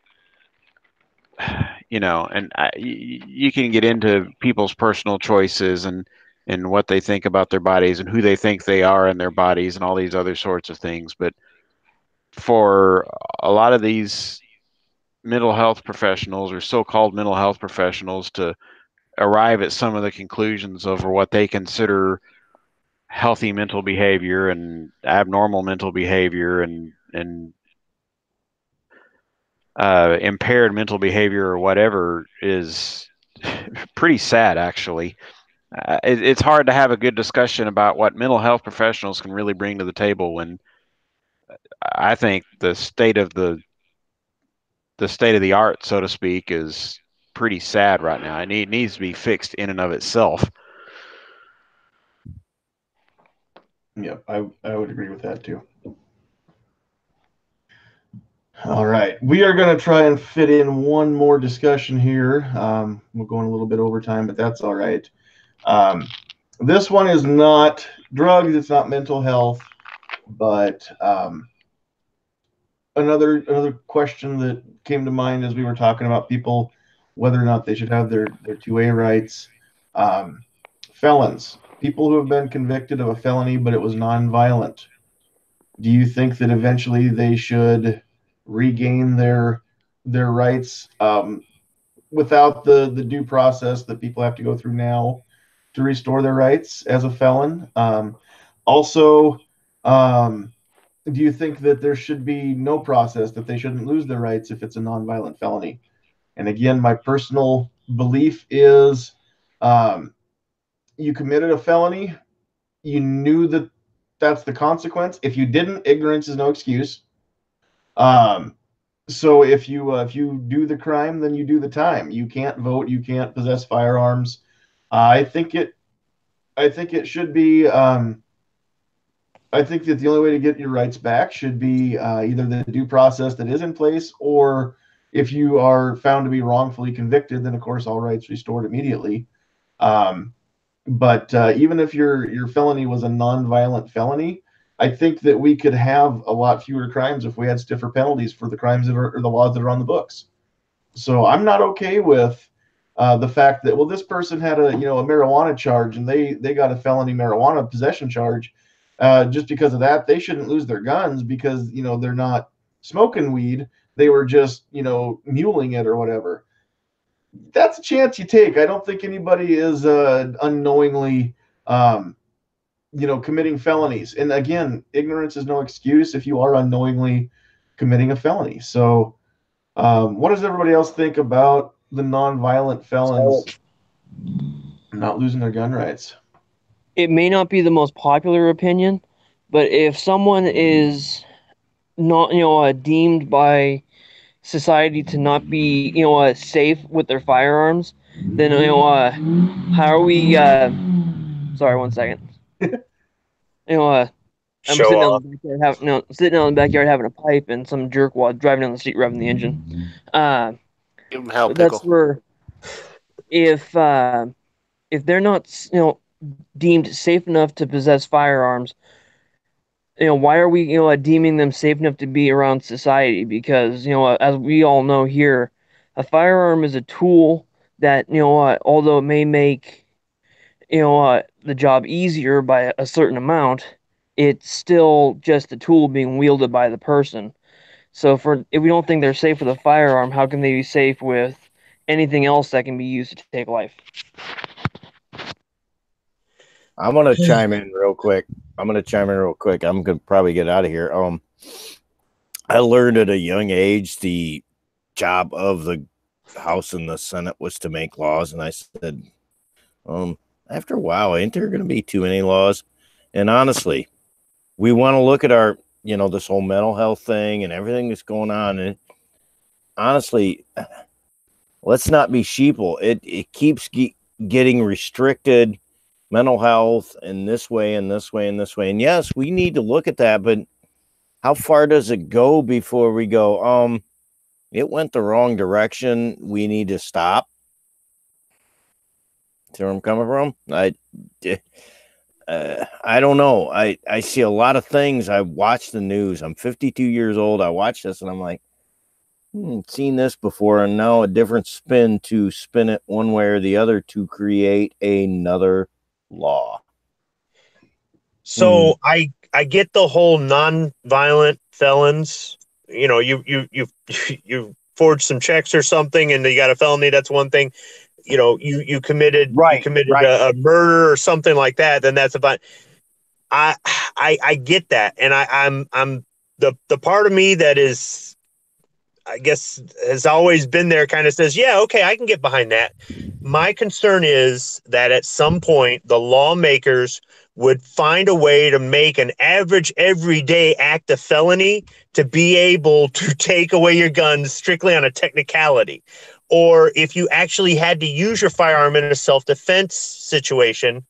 and you can get into people's personal choices and what they think about their bodies and who they think they are in their bodies and all these other sorts of things. But for a lot of these mental health professionals or so-called mental health professionals to arrive at some of the conclusions over what they consider healthy mental behavior and abnormal mental behavior and impaired mental behavior or whatever is pretty sad, actually. It's hard to have a good discussion about what mental health professionals can really bring to the table when I think the state of the art, so to speak, is pretty sad right now. It needs to be fixed in and of itself. Yeah, I would agree with that too. All right, we are going to try and fit in one more discussion here. We're going a little bit over time, but that's all right. This one is not drugs, it's not mental health, but another question that came to mind as we were talking about people, whether or not they should have their 2A rights. Felons, people who have been convicted of a felony, but it was nonviolent. Do you think that eventually they should regain their rights without the due process that people have to go through now to restore their rights as a felon? Also, do you think that there should be no process, that they shouldn't lose their rights if it's a nonviolent felony? And again, my personal belief is you committed a felony, you knew that that's the consequence. If you didn't, ignorance is no excuse. So if you do the crime, then you do the time. You can't vote, you can't possess firearms. I think it should be. I think that the only way to get your rights back should be either the due process that is in place, or if you are found to be wrongfully convicted, then of course all rights restored immediately. But even if your felony was a nonviolent felony, I think that we could have a lot fewer crimes if we had stiffer penalties for the crimes that are, or the laws that are on the books. So I'm not okay with the fact that, well, this person had a marijuana charge and they got a felony marijuana possession charge. Just because of that, they shouldn't lose their guns because they're not smoking weed. They were just muling it or whatever. That's a chance you take. I don't think anybody is unknowingly committing felonies. And again, ignorance is no excuse if you are unknowingly committing a felony. So what does everybody else think about the nonviolent felons not losing their gun rights? It may not be the most popular opinion, but if someone is not, deemed by society to not be, safe with their firearms, then, how are we, sorry, 1 second. I'm sitting down in the backyard sitting out in the backyard having a pipe, and some jerk while driving down the street revving the engine. Give them hell, That's pickle. where, if they're not, deemed safe enough to possess firearms, why are we, deeming them safe enough to be around society? Because, as we all know here, a firearm is a tool that, although it may make, the job easier by a certain amount, it's still just a tool being wielded by the person. So if we don't think they're safe with a firearm, how can they be safe with anything else that can be used to take life? I'm gonna chime in real quick. I'm gonna probably get out of here. I learned at a young age the job of the House and the Senate was to make laws, and I said, after a while, ain't there going to be too many laws? And honestly, we want to look at our, this whole mental health thing and everything that's going on. And honestly, let's not be sheeple. It keeps getting restricted, mental health, and this way and this way and this way. And yes, we need to look at that, but how far does it go before we go, it went the wrong direction, we need to stop? See where I'm coming from? I don't know. I see a lot of things. I watch the news. I'm 52 years old. I watch this and I'm like, seen this before, and now a different spin to spin it one way or the other to create another law. So I get the whole non-violent felons. You forged some checks or something, and you got a felony. That's one thing. You committed a murder or something like that. Then that's about. I get that, and I'm the part of me that is, I guess, has always been there, kind of says, yeah, okay, I can get behind that. My concern is that at some point the lawmakers would find a way to make an average everyday act a felony to be able to take away your guns strictly on a technicality. Or if you actually had to use your firearm in a self-defense situation,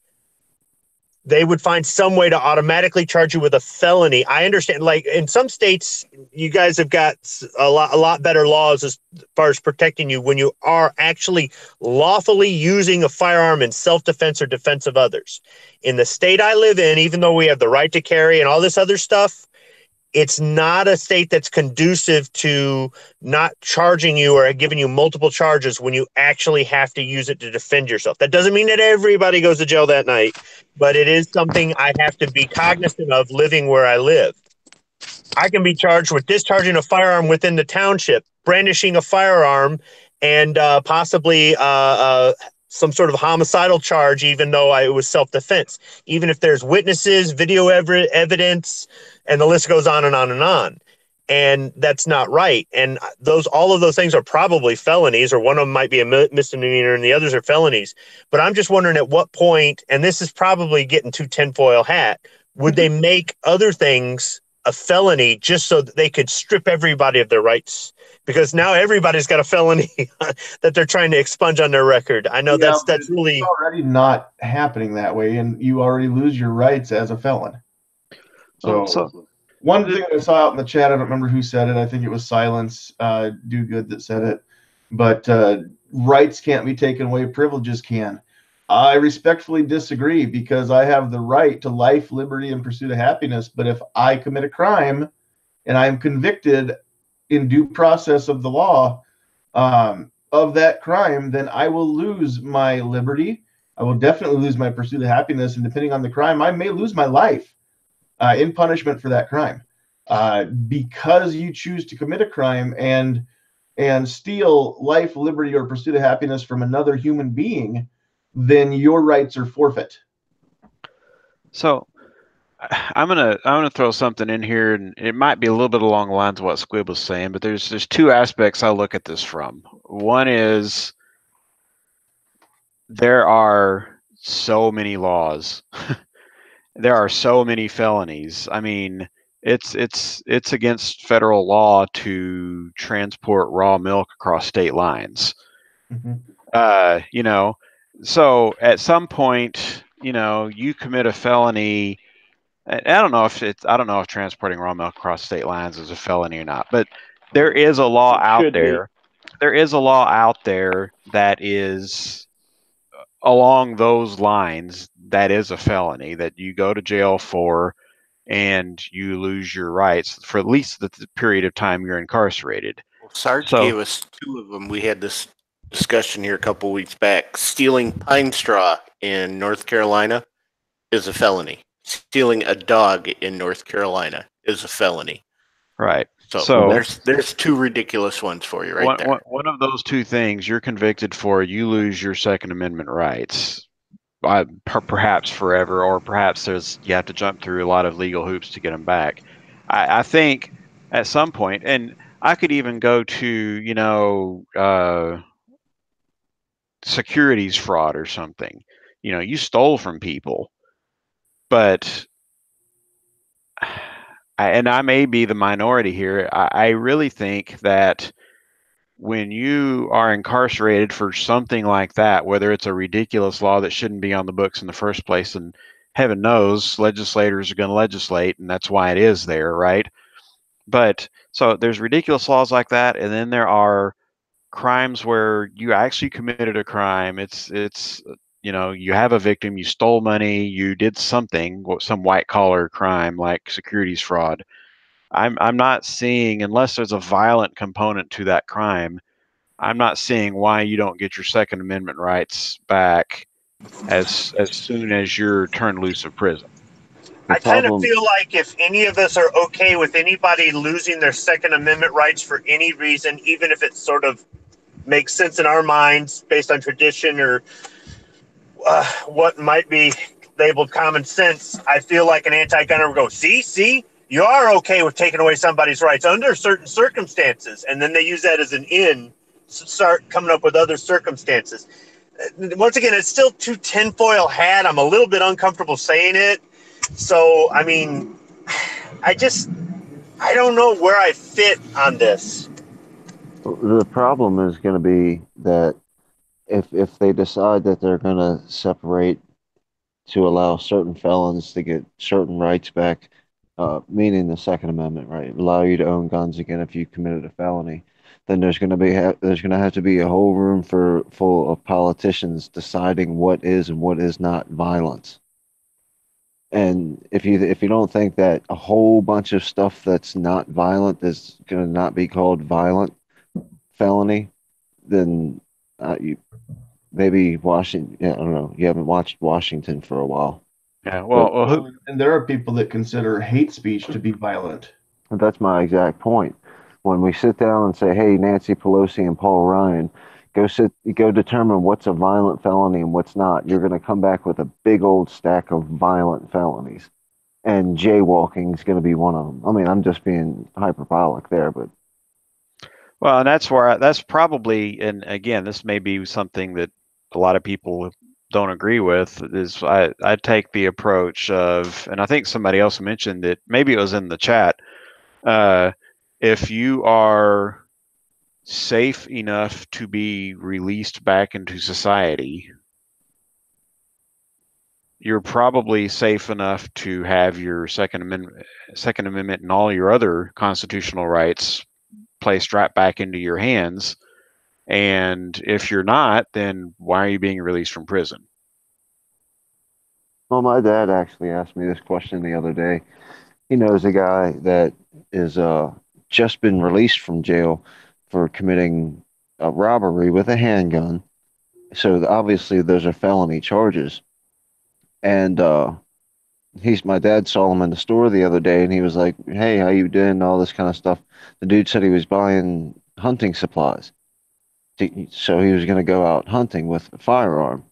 they would find some way to automatically charge you with a felony. I understand, like in some states, you guys have got a lot better laws as far as protecting you when you are actually lawfully using a firearm in self-defense or defense of others. In the state I live in, even though we have the right to carry and all this other stuff, it's not a state that's conducive to not charging you or giving you multiple charges when you actually have to use it to defend yourself. That doesn't mean that everybody goes to jail that night, but it is something I have to be cognizant of living where I live. I can be charged with discharging a firearm within the township, brandishing a firearm, and possibly some sort of homicidal charge, even though it was self-defense. Even if there's witnesses, video evidence, and the list goes on and on and on. And that's not right. And all of those things are probably felonies, or one of them might be a misdemeanor and the others are felonies. But I'm just wondering at what point, and this is probably getting too tinfoil hat, would they make other things a felony just so that they could strip everybody of their rights? Because now everybody's got a felony that they're trying to expunge on their record. I know that's really already not happening that way, and you already lose your rights as a felon. So one thing I saw out in the chat, I don't remember who said it. I think it was Silence Do Good that said it. But rights can't be taken away, privileges can. I respectfully disagree, because I have the right to life, liberty, and pursuit of happiness. But if I commit a crime and I'm convicted in due process of the law of that crime, then I will lose my liberty. I will definitely lose my pursuit of happiness. And depending on the crime, I may lose my life in punishment for that crime. Because you choose to commit a crime and steal life, liberty, or pursuit of happiness from another human being, then your rights are forfeit. So I'm gonna throw something in here, and it might be a little bit along the lines of what Squib was saying, but there's two aspects I look at this from. One is there are so many laws. There are so many felonies. I mean, it's against federal law to transport raw milk across state lines. Mm-hmm. So at some point, you commit a felony. I don't know if transporting raw milk across state lines is a felony or not, but there is a law out there. There is a law out there that is along those lines. That is a felony that you go to jail for, and you lose your rights for at least the period of time you're incarcerated. Well, Sarge gave us two of them. We had this discussion here a couple weeks back. Stealing pine straw in North Carolina is a felony. Stealing a dog in North Carolina is a felony. Right. So there's two ridiculous ones for you right there. One of those two things you're convicted for, you lose your Second Amendment rights, perhaps forever, or perhaps you have to jump through a lot of legal hoops to get them back. I think at some point, and I could even go to, securities fraud or something. You stole from people, but I may be the minority here. I really think that when you are incarcerated for something like that, whether it's a ridiculous law that shouldn't be on the books in the first place, and heaven knows legislators are going to legislate, and that's why it is there, right? But so there's ridiculous laws like that, and then there are crimes where you actually committed a crime. It's you have a victim, you stole money, you did something, some white collar crime like securities fraud. I'm not seeing, unless there's a violent component to that crime, I'm not seeing why you don't get your Second Amendment rights back as soon as you're turned loose of prison. I kind of feel like if any of us are okay with anybody losing their Second Amendment rights for any reason, even if it sort of makes sense in our minds based on tradition or what might be labeled common sense, I feel like an anti-gunner would go, see, you are okay with taking away somebody's rights under certain circumstances. And then they use that as an in to start coming up with other circumstances. Once again, it's still too tinfoil hat. I'm a little bit uncomfortable saying it. So, I mean, I don't know where I fit on this. The problem is going to be that if they decide that they're going to separate to allow certain felons to get certain rights back, meaning the Second Amendment, right, allow you to own guns again if you committed a felony, then there's going to have to be a whole room full of politicians deciding what is and what is not violence. And if you don't think that a whole bunch of stuff that's not violent is going to not be called violent felony, then you maybe Washington. Yeah, I don't know. You haven't watched Washington for a while. Yeah, well, and there are people that consider hate speech to be violent. And that's my exact point. When we sit down and say, "Hey, Nancy Pelosi and Paul Ryan, go determine what's a violent felony and what's not," you're going to come back with a big old stack of violent felonies, and jaywalking is going to be one of them. I mean, I'm just being hyperbolic there, but. Well, and that's probably, and again, this may be something that a lot of people don't agree with, is I take the approach of, and I think somebody else mentioned it, maybe it was in the chat, if you are safe enough to be released back into society, you're probably safe enough to have your Second Amendment and all your other constitutional rights placed right back into your hands. And if you're not, then why are you being released from prison? Well, my dad actually asked me this question the other day. He knows a guy that is just been released from jail for committing a robbery with a handgun. So obviously those are felony charges. And my dad saw him in the store the other day, and he was like, "Hey, how you doing?" All this kind of stuff. The dude said he was buying hunting supplies, so he was going to go out hunting with a firearm.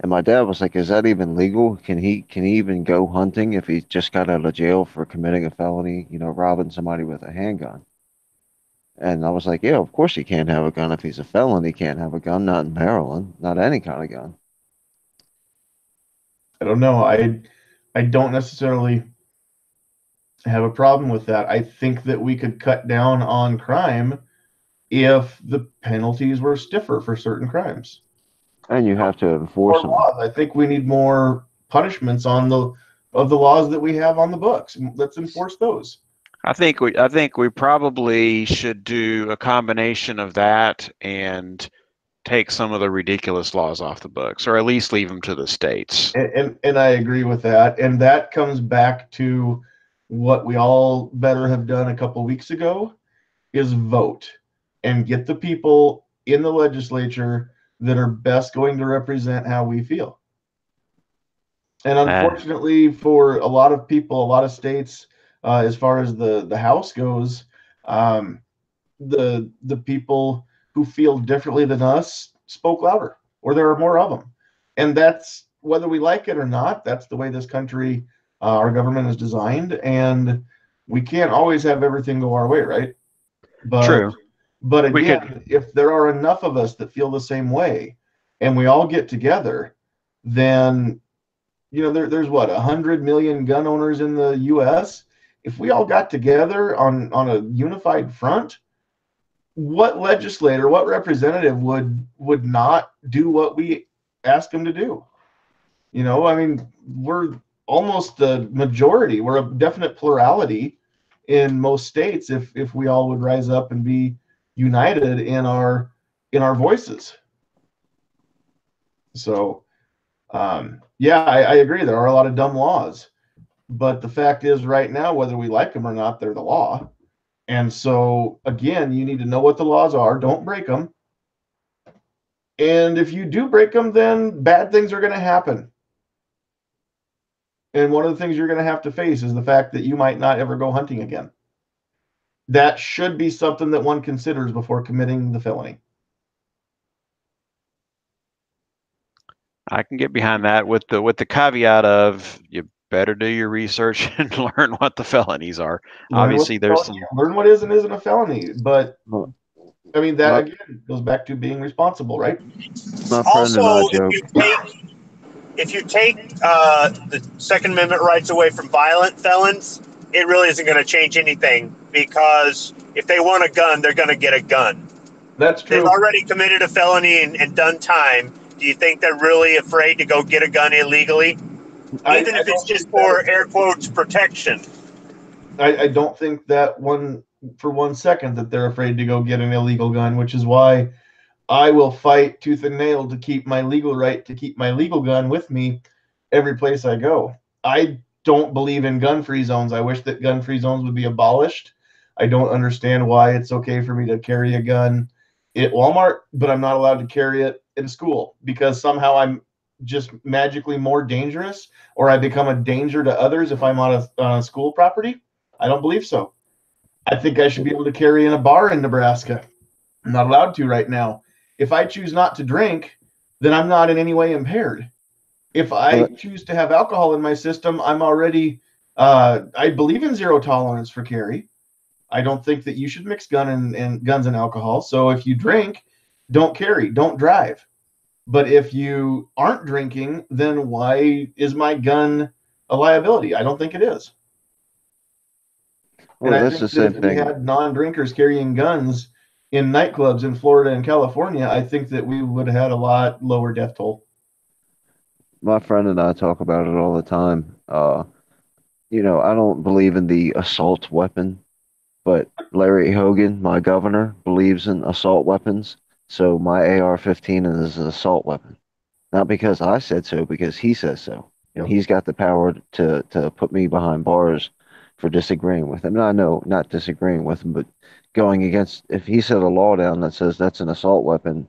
And my dad was like, "Is that even legal? Can he even go hunting if he just got out of jail for committing a felony, robbing somebody with a handgun?" And I was like, "Yeah, of course he can't have a gun if he's a felon. He can't have a gun, not in Maryland, not any kind of gun." I don't know. I don't necessarily have a problem with that. I think that we could cut down on crime if the penalties were stiffer for certain crimes. And you have to enforce them. I think we need more punishments of the laws that we have on the books. Let's enforce those. I think we probably should do a combination of that and take some of the ridiculous laws off the books, or at least leave them to the states. And I agree with that. And that comes back to what we all better have done a couple weeks ago, is vote and get the people in the legislature that are best going to represent how we feel. And unfortunately, for a lot of people, a lot of states, as far as the House goes, the people who feel differently than us spoke louder, or there are more of them. And that's, whether we like it or not, that's the way this country, our government is designed, and we can't always have everything go our way, right? But, True. But We again, if there are enough of us that feel the same way, and we all get together, then there's what 100 million gun owners in the U.S. If we all got together on a unified front, what legislator, what representative would not do what we ask them to do? I mean, we're almost the majority. We're a definite plurality in most states. If we all would rise up and be united in our voices. So, yeah, I agree. There are a lot of dumb laws, but the fact is, right now, whether we like them or not, they're the law. And so, again, you need to know what the laws are. Don't break them. And if you do break them, then bad things are going to happen. And one of the things you're going to have to face is the fact that you might not ever go hunting again. That should be something that one considers before committing the felony. I can get behind that with the caveat of you better do your research and learn what the felonies are. Obviously, there's some learn what is and isn't a felony, but I mean that My- again goes back to being responsible, right? My friend Also, and I joke. if you take the Second Amendment rights away from violent felons, it really isn't going to change anything, because if they want a gun, they're going to get a gun. That's true. They've already committed a felony and done time. Do you think they're really afraid to go get a gun illegally? Even if it's just for air quotes protection. I don't think that for 1 second that they're afraid to go get an illegal gun, which is why I will fight tooth and nail to keep my legal right to keep my legal gun with me every place I go. I don't believe in gun-free zones. I wish that gun-free zones would be abolished. I don't understand why it's okay for me to carry a gun at Walmart, but I'm not allowed to carry it in school because somehow I'm just magically more dangerous, or I become a danger to others if I'm on a school property. I don't believe so. I think I should be able to carry in a bar in Nebraska. I'm not allowed to right now. If I choose not to drink, then I'm not in any way impaired. If I choose to have alcohol in my system, I'm already, I believe in zero tolerance for carry. I don't think that you should mix guns and alcohol. So if you drink, don't carry, don't drive. But if you aren't drinking, then why is my gun a liability? I don't think it is. Well, and I that's think the that same if we thing. had non-drinkers carrying guns in nightclubs in Florida and California, I think that we would have had a lot lower death toll. My friend and I talk about it all the time. I don't believe in the assault weapon, but Larry Hogan, my governor, believes in assault weapons. So my AR-15 is an assault weapon. Not because I said so, because he says so. And he's got the power to put me behind bars for disagreeing with him. And I know, not disagreeing with him, but going against, if he set a law down that says that's an assault weapon,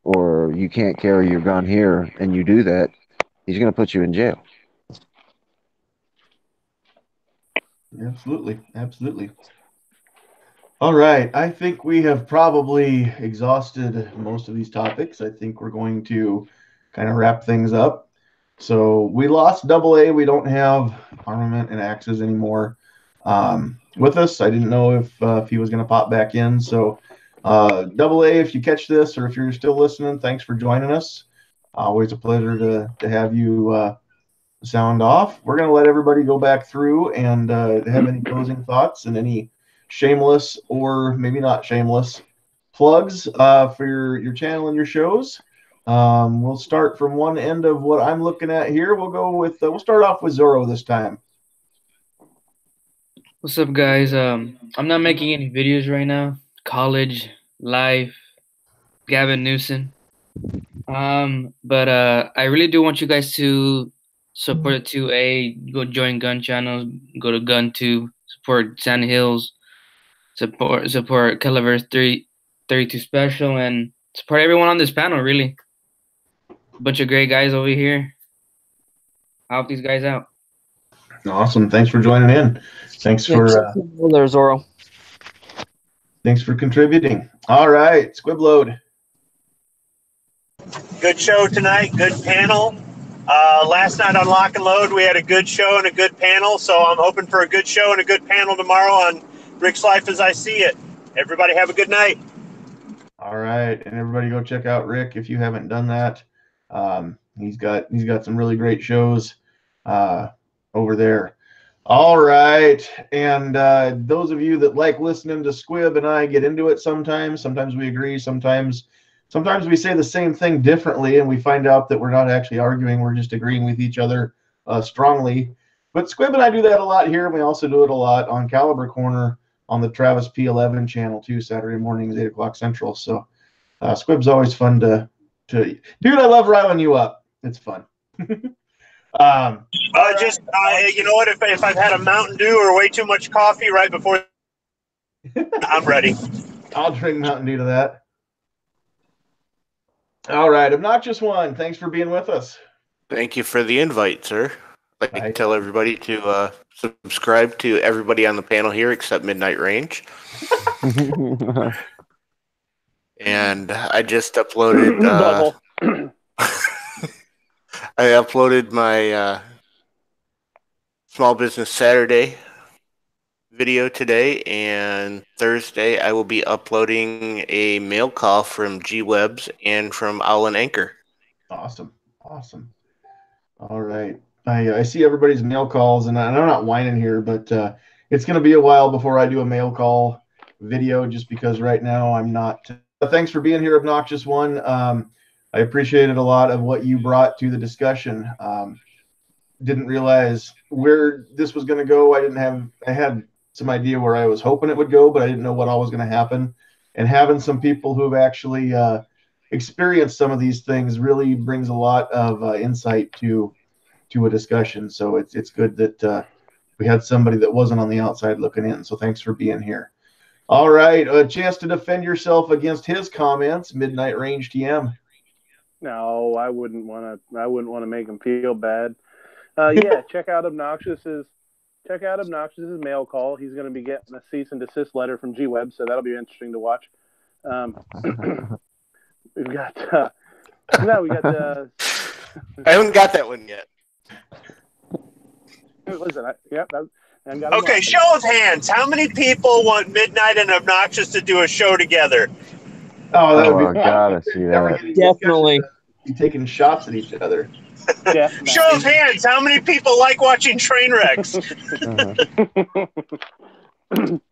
or you can't carry your gun here, and you do that, he's going to put you in jail. Absolutely. Absolutely. All right. I think we have probably exhausted most of these topics. I think we're going to kind of wrap things up. So we lost AA. We don't have armament and axes anymore with us. I didn't know if he was going to pop back in. So AA, if you catch this or if you're still listening, thanks for joining us. Always a pleasure to have you sound off. We're going to let everybody go back through and have any closing thoughts and any shameless or maybe not shameless plugs for your channel and your shows. We'll start from one end of what I'm looking at here. We'll start off with Zorro this time. What's up, guys? I'm not making any videos right now. College, life, Gavin Newsom. But I really do want you guys to support it too. Go join gun channels. Go to GunTube. Support Sandhills. Support Caliverse 32 Special, and support everyone on this panel. Really, bunch of great guys over here. Help these guys out. Awesome. Thanks for joining in. Thanks for there, Zorro. Thanks for contributing. All right, Squibload. Good show tonight. Good panel. Last night on Lock and Load, we had a good show and a good panel. So I'm hoping for a good show and a good panel tomorrow on Rick's Life as I See It. Everybody have a good night. All right, and everybody go check out Rick if you haven't done that. He's got some really great shows over there. All right, and those of you that like listening to Squib and I get into it sometimes. Sometimes we agree. Sometimes we say the same thing differently, and we find out that we're not actually arguing. We're just agreeing with each other strongly. But Squib and I do that a lot here, and we also do it a lot on Caliber Corner on the Travis P11 channel too, Saturday mornings, 8 o'clock Central. So Squib's always fun to dude, I love riling you up. It's fun. You know what? If I've had a Mountain Dew or way too much coffee right before, I'm ready. I'll drink Mountain Dew to that. All right, Obnoxious One, thanks for being with us. Thank you for the invite, sir. I'd like to tell everybody to subscribe to everybody on the panel here except Midnight Range. And I just uploaded I uploaded my Small Business Saturday video today, and Thursday I will be uploading a mail call from G-Webs and from Owl and Anchor. Awesome. All right. I see everybody's mail calls, and I'm not whining here, but it's going to be a while before I do a mail call video just because right now I'm not. Thanks for being here, Obnoxious One. I appreciated a lot of what you brought to the discussion. Didn't realize where this was going to go. I had some idea where I was hoping it would go, but I didn't know what all was going to happen. And having some people who have actually experienced some of these things really brings a lot of insight to a discussion. So it's good that we had somebody that wasn't on the outside looking in. So thanks for being here. All right, a chance to defend yourself against his comments, Midnight Range TM. No, I wouldn't want to make him feel bad. Yeah, check out Obnoxious's mail call. He's going to be getting a cease and desist letter from G-Web, so that'll be interesting to watch. We've got I haven't got that one yet. Listen, okay, show of hands. How many people want Midnight and Obnoxious to do a show together? Oh, that would be gotta see that. Definitely. Be taking shots at each other. Show of hands. How many people like watching train wrecks?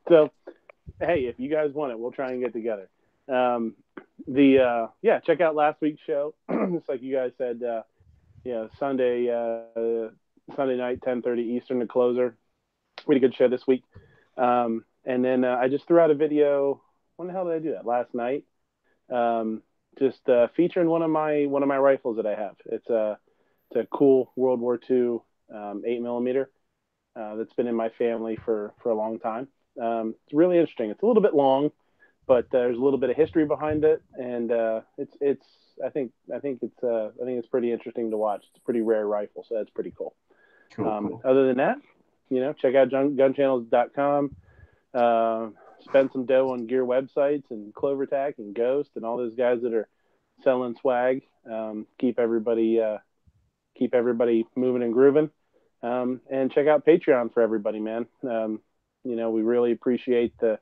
So, hey, if you guys want it, we'll try and get together. Check out last week's show. Just like you guys said, Sunday night, 10:30 Eastern, the closer. Pretty good show this week. And then I just threw out a video. When the hell did I do that? Last night. Just featuring one of my rifles that I have. It's a cool World War II 8mm that's been in my family for a long time. It's really interesting. It's a little bit long, but there's a little bit of history behind it, and I think it's pretty interesting to watch. It's a pretty rare rifle, so that's pretty cool. Cool. Other than that, check out gunchannels.com. Spend some dough on gear websites and CloverTac and Ghost and all those guys that are selling swag. Keep everybody moving and grooving. And check out Patreon for everybody, man. We really appreciate the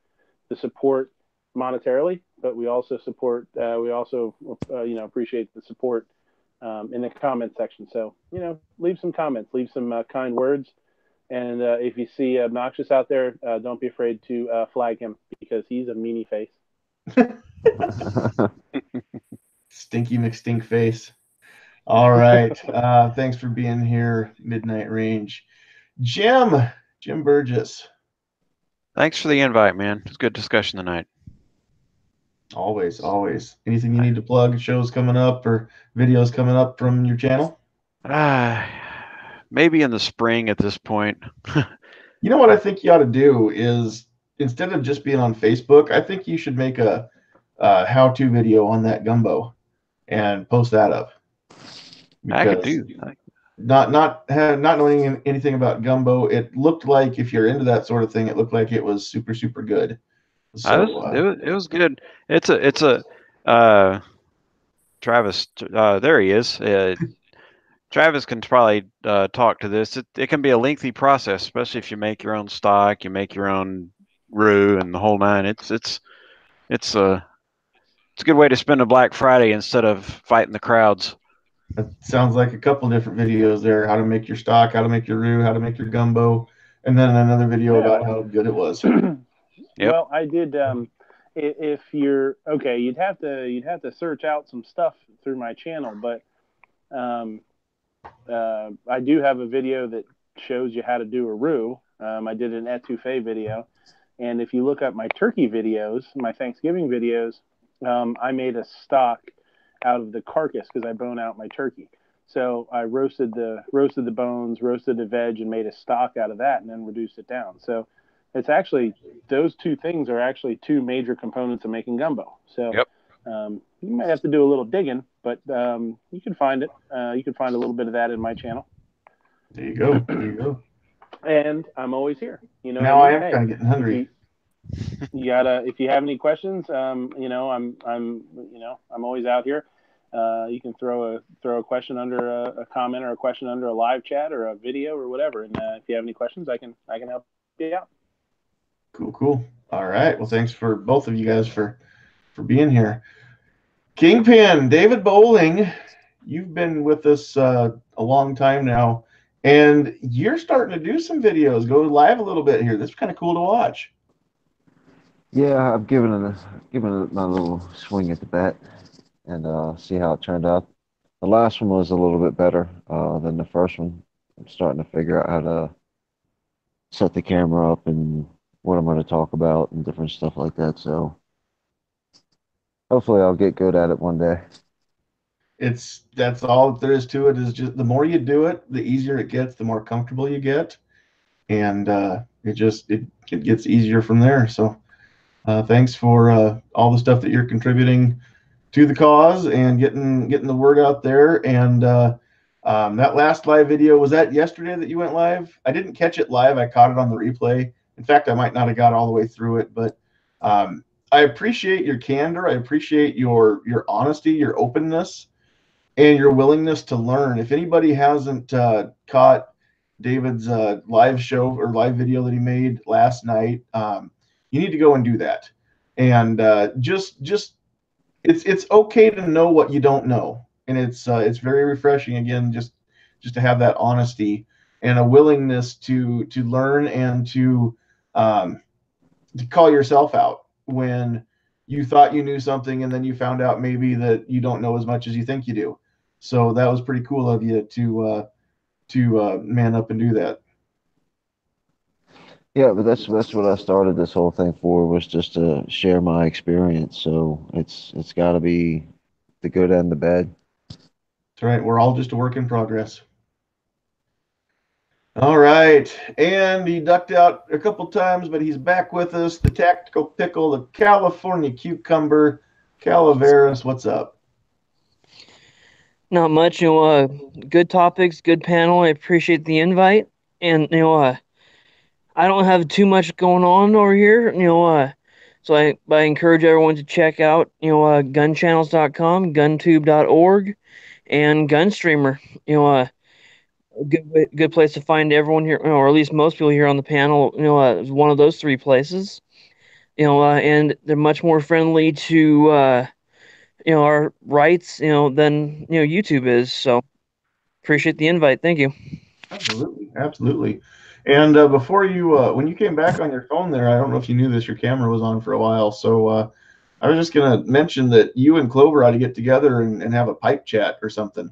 support monetarily, but we also support. Appreciate the support in the comment section. So leave some comments, leave some kind words. And if you see Obnoxious out there, don't be afraid to flag him because he's a meanie face. Stinky McStink face. All right. Thanks for being here, Midnight Range. Jim Burgess. Thanks for the invite, man. It's a good discussion tonight. Always. Anything you need to plug? Shows coming up or videos coming up from your channel? Maybe in the spring at this point. You know what I think you ought to do is, instead of just being on Facebook, I think you should make a how-to video on that gumbo and post that up. I could do. Not knowing anything about gumbo, it looked like, if you're into that sort of thing, it looked like it was super, super good. So, it was good. It's a Travis. There he is. Travis can probably talk to this. It can be a lengthy process, especially if you make your own stock, you make your own rue and the whole nine. It's a good way to spend a Black Friday instead of fighting the crowds. That sounds like a couple different videos there: how to make your stock, how to make your roux, how to make your gumbo, and then another video about how good it was. Yep. Well, I did. If you're okay, you'd have to search out some stuff through my channel, but I do have a video that shows you how to do a roux. I did an etouffee video, and if you look up my turkey videos, my Thanksgiving videos, I made a stock out of the carcass because I bone out my turkey. So I roasted the bones, roasted the veg, and made a stock out of that, and then reduced it down. So it's actually, those two things are actually two major components of making gumbo. So yep. You might have to do a little digging, but you can find it. You can find a little bit of that in my channel. There you go. There you go. And I'm always here. You know. Now I am kind of getting hungry. You gotta. If you have any questions, you know, I'm always out here. You can throw a question under a comment or a question under a live chat or a video or whatever. And if you have any questions, I can help you out. Cool. All right. Well, thanks for both of you guys for being here. Kingpin, David Bowling, you've been with us a long time now, and you're starting to do some videos, go live a little bit here. This is kind of cool to watch. Yeah, I've given it my little swing at the bat and see how it turned out. The last one was a little bit better than the first one. I'm starting to figure out how to set the camera up and what I'm going to talk about and different stuff like that. So hopefully I'll get good at it one day. That's all that there is to it, is just the more you do it, the easier it gets, the more comfortable you get. And it gets easier from there. So thanks for all the stuff that you're contributing to the cause and getting the word out there. And that last live video, was that yesterday that you went live? I didn't catch it live. I caught it on the replay. In fact, I might not have got all the way through it, but I appreciate your candor. I appreciate your honesty, your openness, and your willingness to learn. If anybody hasn't caught David's live show or live video that he made last night, you need to go and do that. And just it's okay to know what you don't know, and it's very refreshing, again, just to have that honesty and a willingness to learn and to call yourself out when you thought you knew something and then you found out maybe that you don't know as much as you think you do. So that was pretty cool of you to man up and do that. Yeah, but that's what I started this whole thing for, was just to share my experience. So it's got to be the good and the bad. That's right. We're all just a work in progress. All right. And he ducked out a couple times, but he's back with us. The Tactical Pickle, the California Cucumber, Calaveras. What's up? Not much. Good topics, good panel. I appreciate the invite. And, I don't have too much going on over here, so I encourage everyone to check out, gunchannels.com, guntube.org, and Gunstreamer. Good place to find everyone here, or at least most people here on the panel. Is one of those three places. And they're much more friendly to our rights, than YouTube is. So appreciate the invite. Thank you. Absolutely. And before you, when you came back on your phone there, I don't know if you knew this, your camera was on for a while. So I was just going to mention that you and Clover ought to get together and have a pipe chat or something.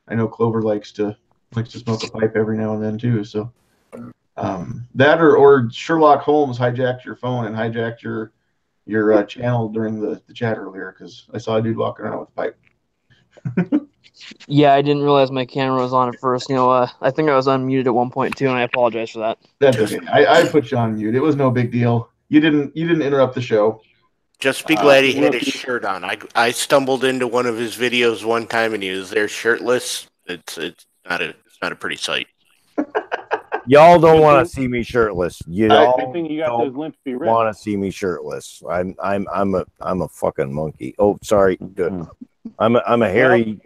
I know Clover likes to smoke a pipe every now and then too. So that or Sherlock Holmes hijacked your phone and hijacked your channel during the chat earlier, because I saw a dude walking around with a pipe. Yeah, I didn't realize my camera was on at first. I think I was unmuted at one point too, and I apologize for that. That's okay. I put you on mute. It was no big deal. You didn't interrupt the show. Just be glad he had his shirt on. I stumbled into one of his videos one time and he was there shirtless. It's not a pretty sight. Y'all don't want to see me shirtless. You all don't want to see me shirtless. I'm a fucking monkey. Oh, sorry. I'm a hairy.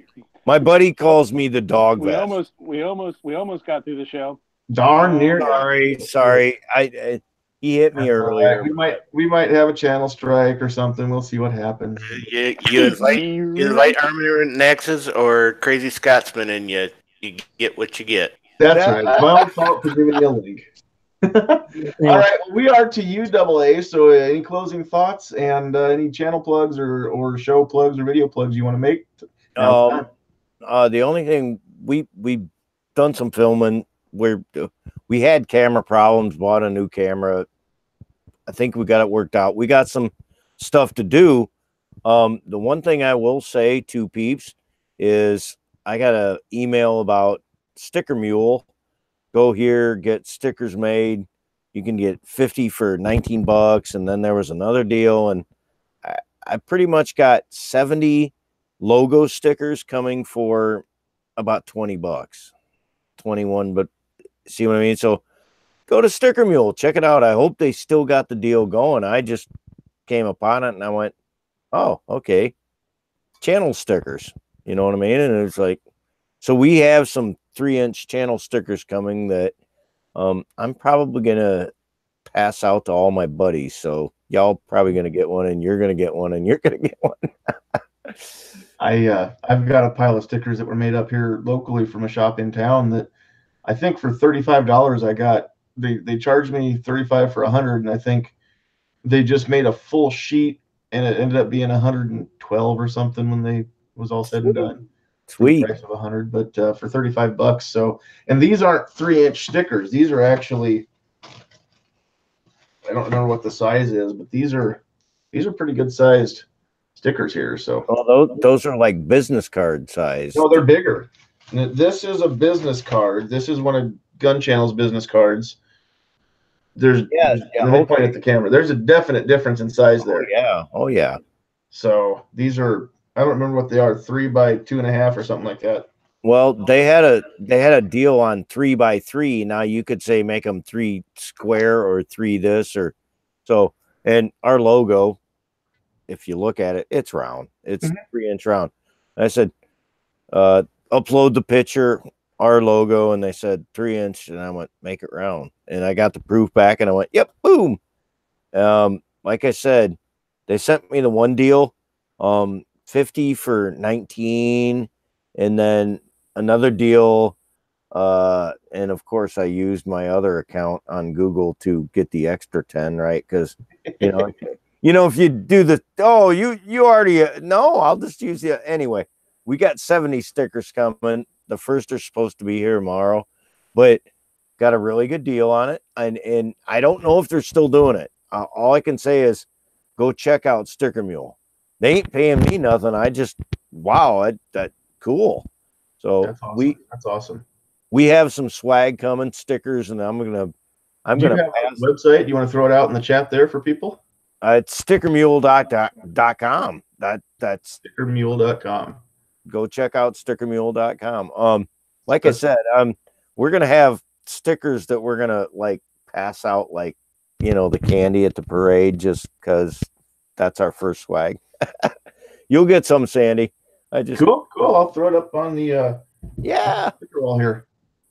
My buddy calls me the dog vest. We almost got through the show. Darn near. Sorry. He hit me That's all earlier. right. We might have a channel strike or something. We'll see what happens. You invite Armament Axes or Crazy Scotsman, and you get what you get. That's right. It's my own fault for giving you a link. All right, well, we are to you, AA. So, any closing thoughts and any channel plugs or show plugs or video plugs you want to make? The only thing we've done some filming where we had camera problems, bought a new camera. I think we got it worked out. We got some stuff to do. The one thing I will say to peeps is I got an email about Sticker Mule. Go here, get stickers made. You can get 50 for 19 bucks. And then there was another deal. And I pretty much got 70 logo stickers coming for about 20 bucks, 21. But see what I mean? So go to Sticker Mule, check it out. I hope they still got the deal going. I just came upon it and I went, oh, okay. Channel stickers. You know what I mean? And it's like, so we have some 3-inch channel stickers coming that I'm probably going to pass out to all my buddies. So y'all probably going to get one, and you're going to get one, and you're going to get one. I've got a pile of stickers that were made up here locally from a shop in town that I think for $35 I got. They charged me $35 for 100, and I think they just made a full sheet, and it ended up being 112 or something when they was all said and done. Sweet. Price of 100, but for $35. So, and these aren't 3-inch stickers. These are actually, I don't remember what the size is, but these are pretty good sized stickers here. So, those are like business card size. No, they're bigger. This is a business card. This is one of Gun Channel's business cards. Let me point at the camera. There's a definite difference in size there. Oh yeah. So these are, I don't remember what they are, 3 by 2.5 or something like that. Well, they had a deal on 3 by 3. Now you could say make them 3 square or 3 this or so. And our logo, if you look at it, it's round. It's 3-inch round. I said, upload the picture, our logo, and they said 3-inch, and I went, make it round. And I got the proof back, and I went, yep, boom. Like I said, they sent me the one deal, 50 for 19, and then another deal. And of course, I used my other account on Google to get the extra 10, right? Because if you do you already I'll just use the anyway. We got 70 stickers coming. The first are supposed to be here tomorrow, but got a really good deal on it. And I don't know if they're still doing it. All I can say is go check out Sticker Mule. They ain't paying me nothing. I just, wow, that cool. So that's awesome. That's awesome. We have some swag coming, stickers, and I'm gonna have a website. You want to throw it out in the chat there for people? It's stickermule.com. That's stickermule.com. Go check out stickermule.com. Like I said, we're gonna have stickers that we're gonna like pass out, like the candy at the parade, just because that's our first swag. You'll get some, Sandy. Cool. I'll throw it up on the sticker wall here.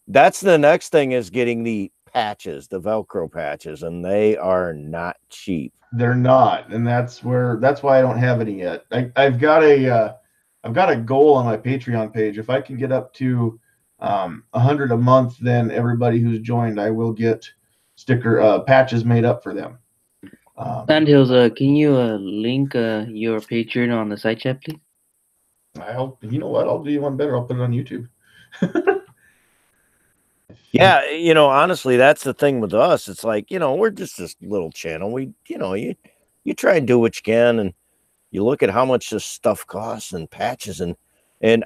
That's the next thing, is getting the patches, the Velcro patches, and they are not cheap. They're not, and that's why I don't have any yet. I've got a goal on my Patreon page. If I can get up to 100 a month, then everybody who's joined, I will get sticker patches made up for them. Sandhills, can you link your Patreon on the side chat, please? I hope, you know what, I'll do you one better. I'll put it on YouTube. Yeah, honestly, that's the thing with us. It's like, we're just this little channel. We, you try and do what you can, and you look at how much this stuff costs and patches, and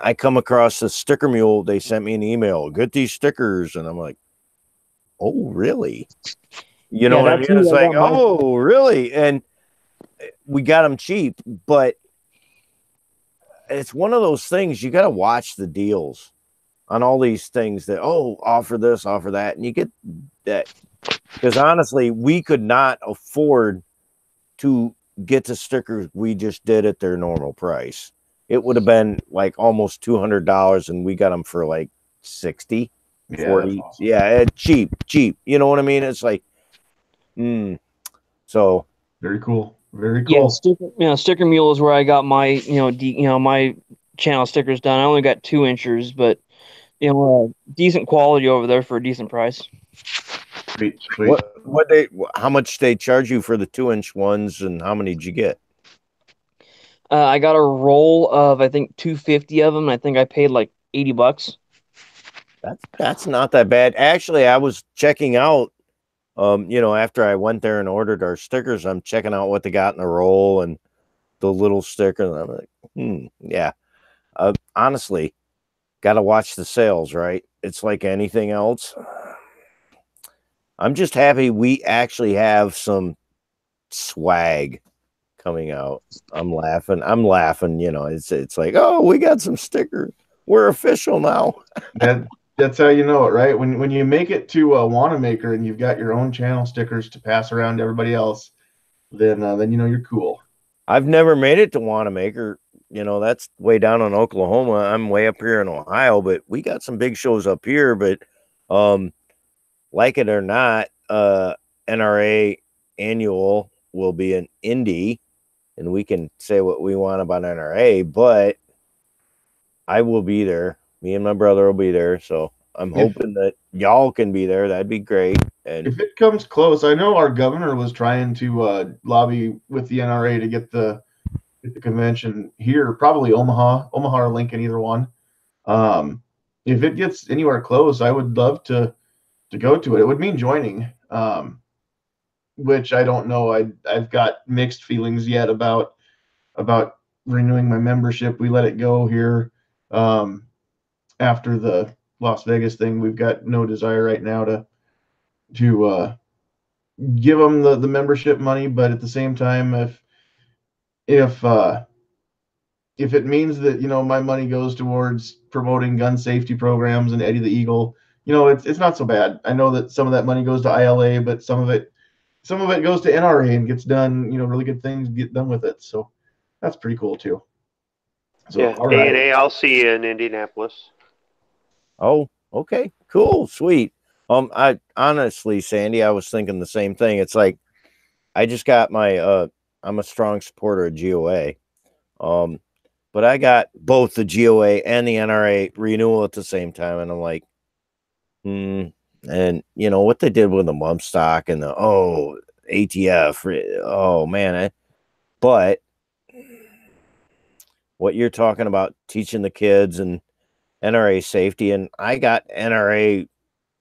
I come across the Sticker Mule. They sent me an email, get these stickers, and I'm like, oh, really? You know what I mean? It's like, oh, really? And we got them cheap, but it's one of those things, you got to watch the deals on all these things that, offer this, offer that. And you get that, because honestly, we could not afford to get the stickers we just did at their normal price. It would have been like almost $200, and we got them for like 60, 40. Awesome. Yeah, cheap. You know what I mean? It's like, So very cool. Very Yeah, cool. Sticker Mule is where I got my my channel stickers done. I only got 2 inches, but decent quality over there for a decent price. Sweet, sweet. How much they charge you for the 2-inch ones, and how many did you get? I got a roll of I think 250 of them. And I think I paid like $80. That's not that bad. Actually, I was checking out. After I went there and ordered our stickers, I'm checking out what they got in the roll and the little sticker. And I'm like, yeah. Honestly, got to watch the sales, right? It's like anything else. I'm just happy we actually have some swag coming out. I'm laughing. It's like, oh, we got some stickers. We're official now. That's how you know it, right? When you make it to a Wanamaker and you've got your own channel stickers to pass around to everybody else, then you know you're cool. I've never made it to Wanamaker. That's way down in Oklahoma. I'm way up here in Ohio, but we got some big shows up here. But like it or not, NRA annual will be an Indy, and we can say what we want about NRA, but I will be there. Me and my brother will be there. So I'm hoping that y'all can be there. That'd be great. And if it comes close, I know our governor was trying to lobby with the NRA to get the convention here, probably Omaha or Lincoln, either one. If it gets anywhere close, I would love to go to it. It would mean joining, which I don't know. I've got mixed feelings yet about renewing my membership. We let it go here after the Las Vegas thing. We've got no desire right now to give them the membership money, but at the same time, if it means that my money goes towards promoting gun safety programs and Eddie the Eagle, it's not so bad. I know that some of that money goes to ILA, but some of it goes to NRA and gets done. Really good things get done with it. So that's pretty cool too. So, yeah, A&A, I'll see you in Indianapolis. Oh, okay, cool, sweet. I honestly, Sandy, I was thinking the same thing. It's like I just got my I'm a strong supporter of GOA. But I got both the GOA and the NRA renewal at the same time, and I'm like, and what they did with the bump stock and the ATF, oh man, but what you're talking about teaching the kids and NRA safety, and I got NRA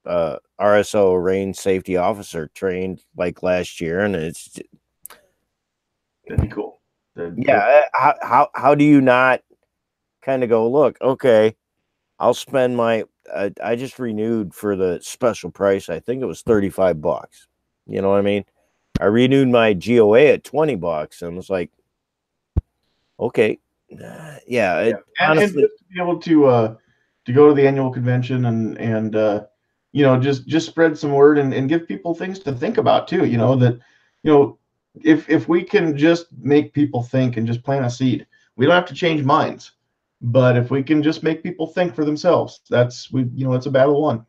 RSO range safety officer trained like last year, and that'd be cool. How do you not kind of go, look, okay, I'll spend my I just renewed for the special price. I think it was $35. You know what I mean? I renewed my GOA at $20 and was like, okay, yeah. Honestly, and just to be able to go to the annual convention and just spread some word and give people things to think about too. If we can just make people think and just plant a seed, we don't have to change minds. But if we can just make people think for themselves, it's a battle won.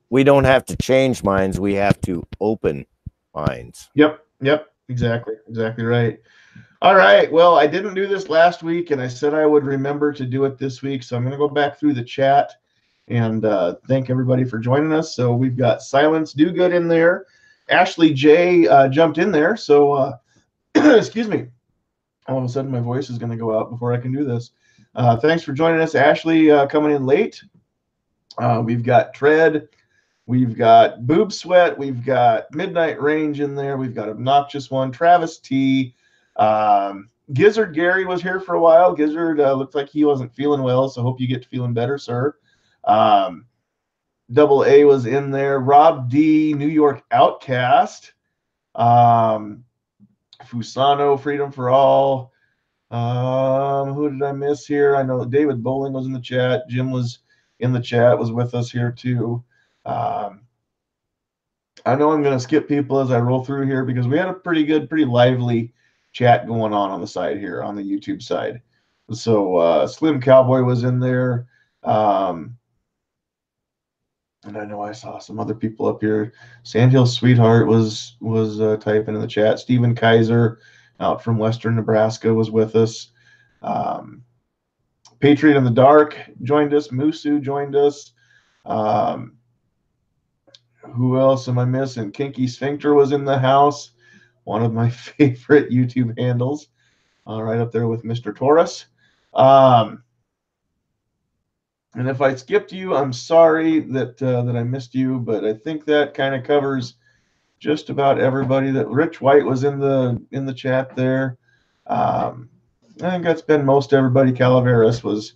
We don't have to change minds. We have to open minds. Yep. Exactly right. All right. Well, I didn't do this last week, and I said I would remember to do it this week. So I'm going to go back through the chat and thank everybody for joining us. So we've got Silence Do Good in there. Ashley J jumped in there. So excuse me. All of a sudden, my voice is going to go out before I can do this. Thanks for joining us, Ashley, coming in late. We've got Tread. We've got Boob Sweat. We've got Midnight Range in there. We've got Obnoxious One. Travis T. Gizzard Gary was here for a while. Gizzard looked like he wasn't feeling well, so hope you get to feeling better, sir. Double A was in there. Rob D. New York Outcast. Fusano, Freedom for All. Who did I miss here? I know David Bowling was in the chat. Jim was in the chat, was with us here too. I know I'm going to skip people as I roll through here because we had a pretty lively chat going on the side here on the YouTube side. So Slim Cowboy was in there. And I know I saw some other people up here. Sandhills Sweetheart was typing in the chat. Stephen Kaiser out from Western Nebraska was with us. Patriot in the Dark joined us. Musu joined us. Who else am I missing? Kinky Sphincter was in the house. One of my favorite YouTube handles. Right up there with Mr. Taurus. And if I skipped you, I'm sorry that I missed you, but I think that kind of covers just about everybody. That Rich White was in the chat there. I think that's been most everybody. Calaveras was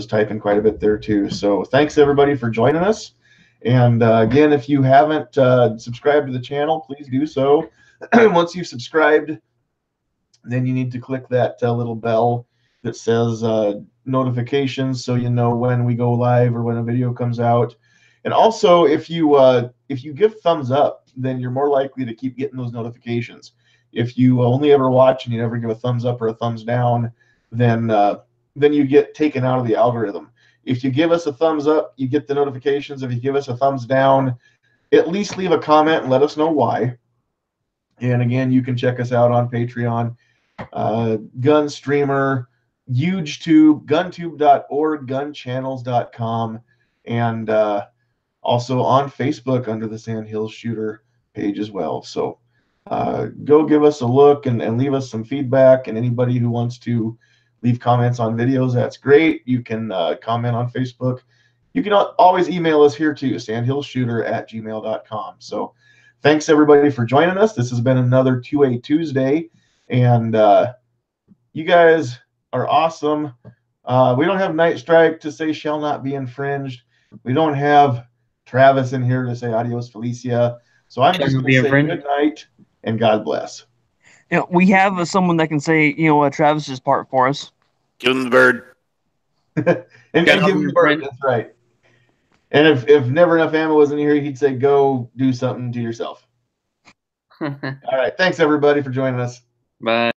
typing quite a bit there too. So thanks everybody for joining us. And again, if you haven't subscribed to the channel, please do so. Once you've subscribed, then you need to click that little bell that says notifications, so you know when we go live or when a video comes out. And also, if you give thumbs up, then you're more likely to keep getting those notifications. If you only ever watch and you never give a thumbs up or a thumbs down, then you get taken out of the algorithm. If you give us a thumbs up, you get the notifications. If you give us a thumbs down, at least leave a comment and let us know why. And again, you can check us out on Patreon, Gunstreamer, HugeTube, guntube.org, gunchannels.com, and also on Facebook under the Sandhills Shooter page as well. So go give us a look and leave us some feedback. And anybody who wants to leave comments on videos, that's great. You can comment on Facebook. You can always email us here too, sandhillsshooter@gmail.com. So thanks everybody for joining us. This has been another 2A Tuesday, and you guys are awesome. We don't have Night Strike to say shall not be infringed. We don't have Travis in here to say adios Felicia. So I'm just going to say good night and God bless. Yeah, we have someone that can say, Travis's part for us. Give him the bird. and give him the bird. That's right. And if Never Enough Ammo wasn't here, he'd say, go do something to yourself. All right. Thanks, everybody, for joining us. Bye.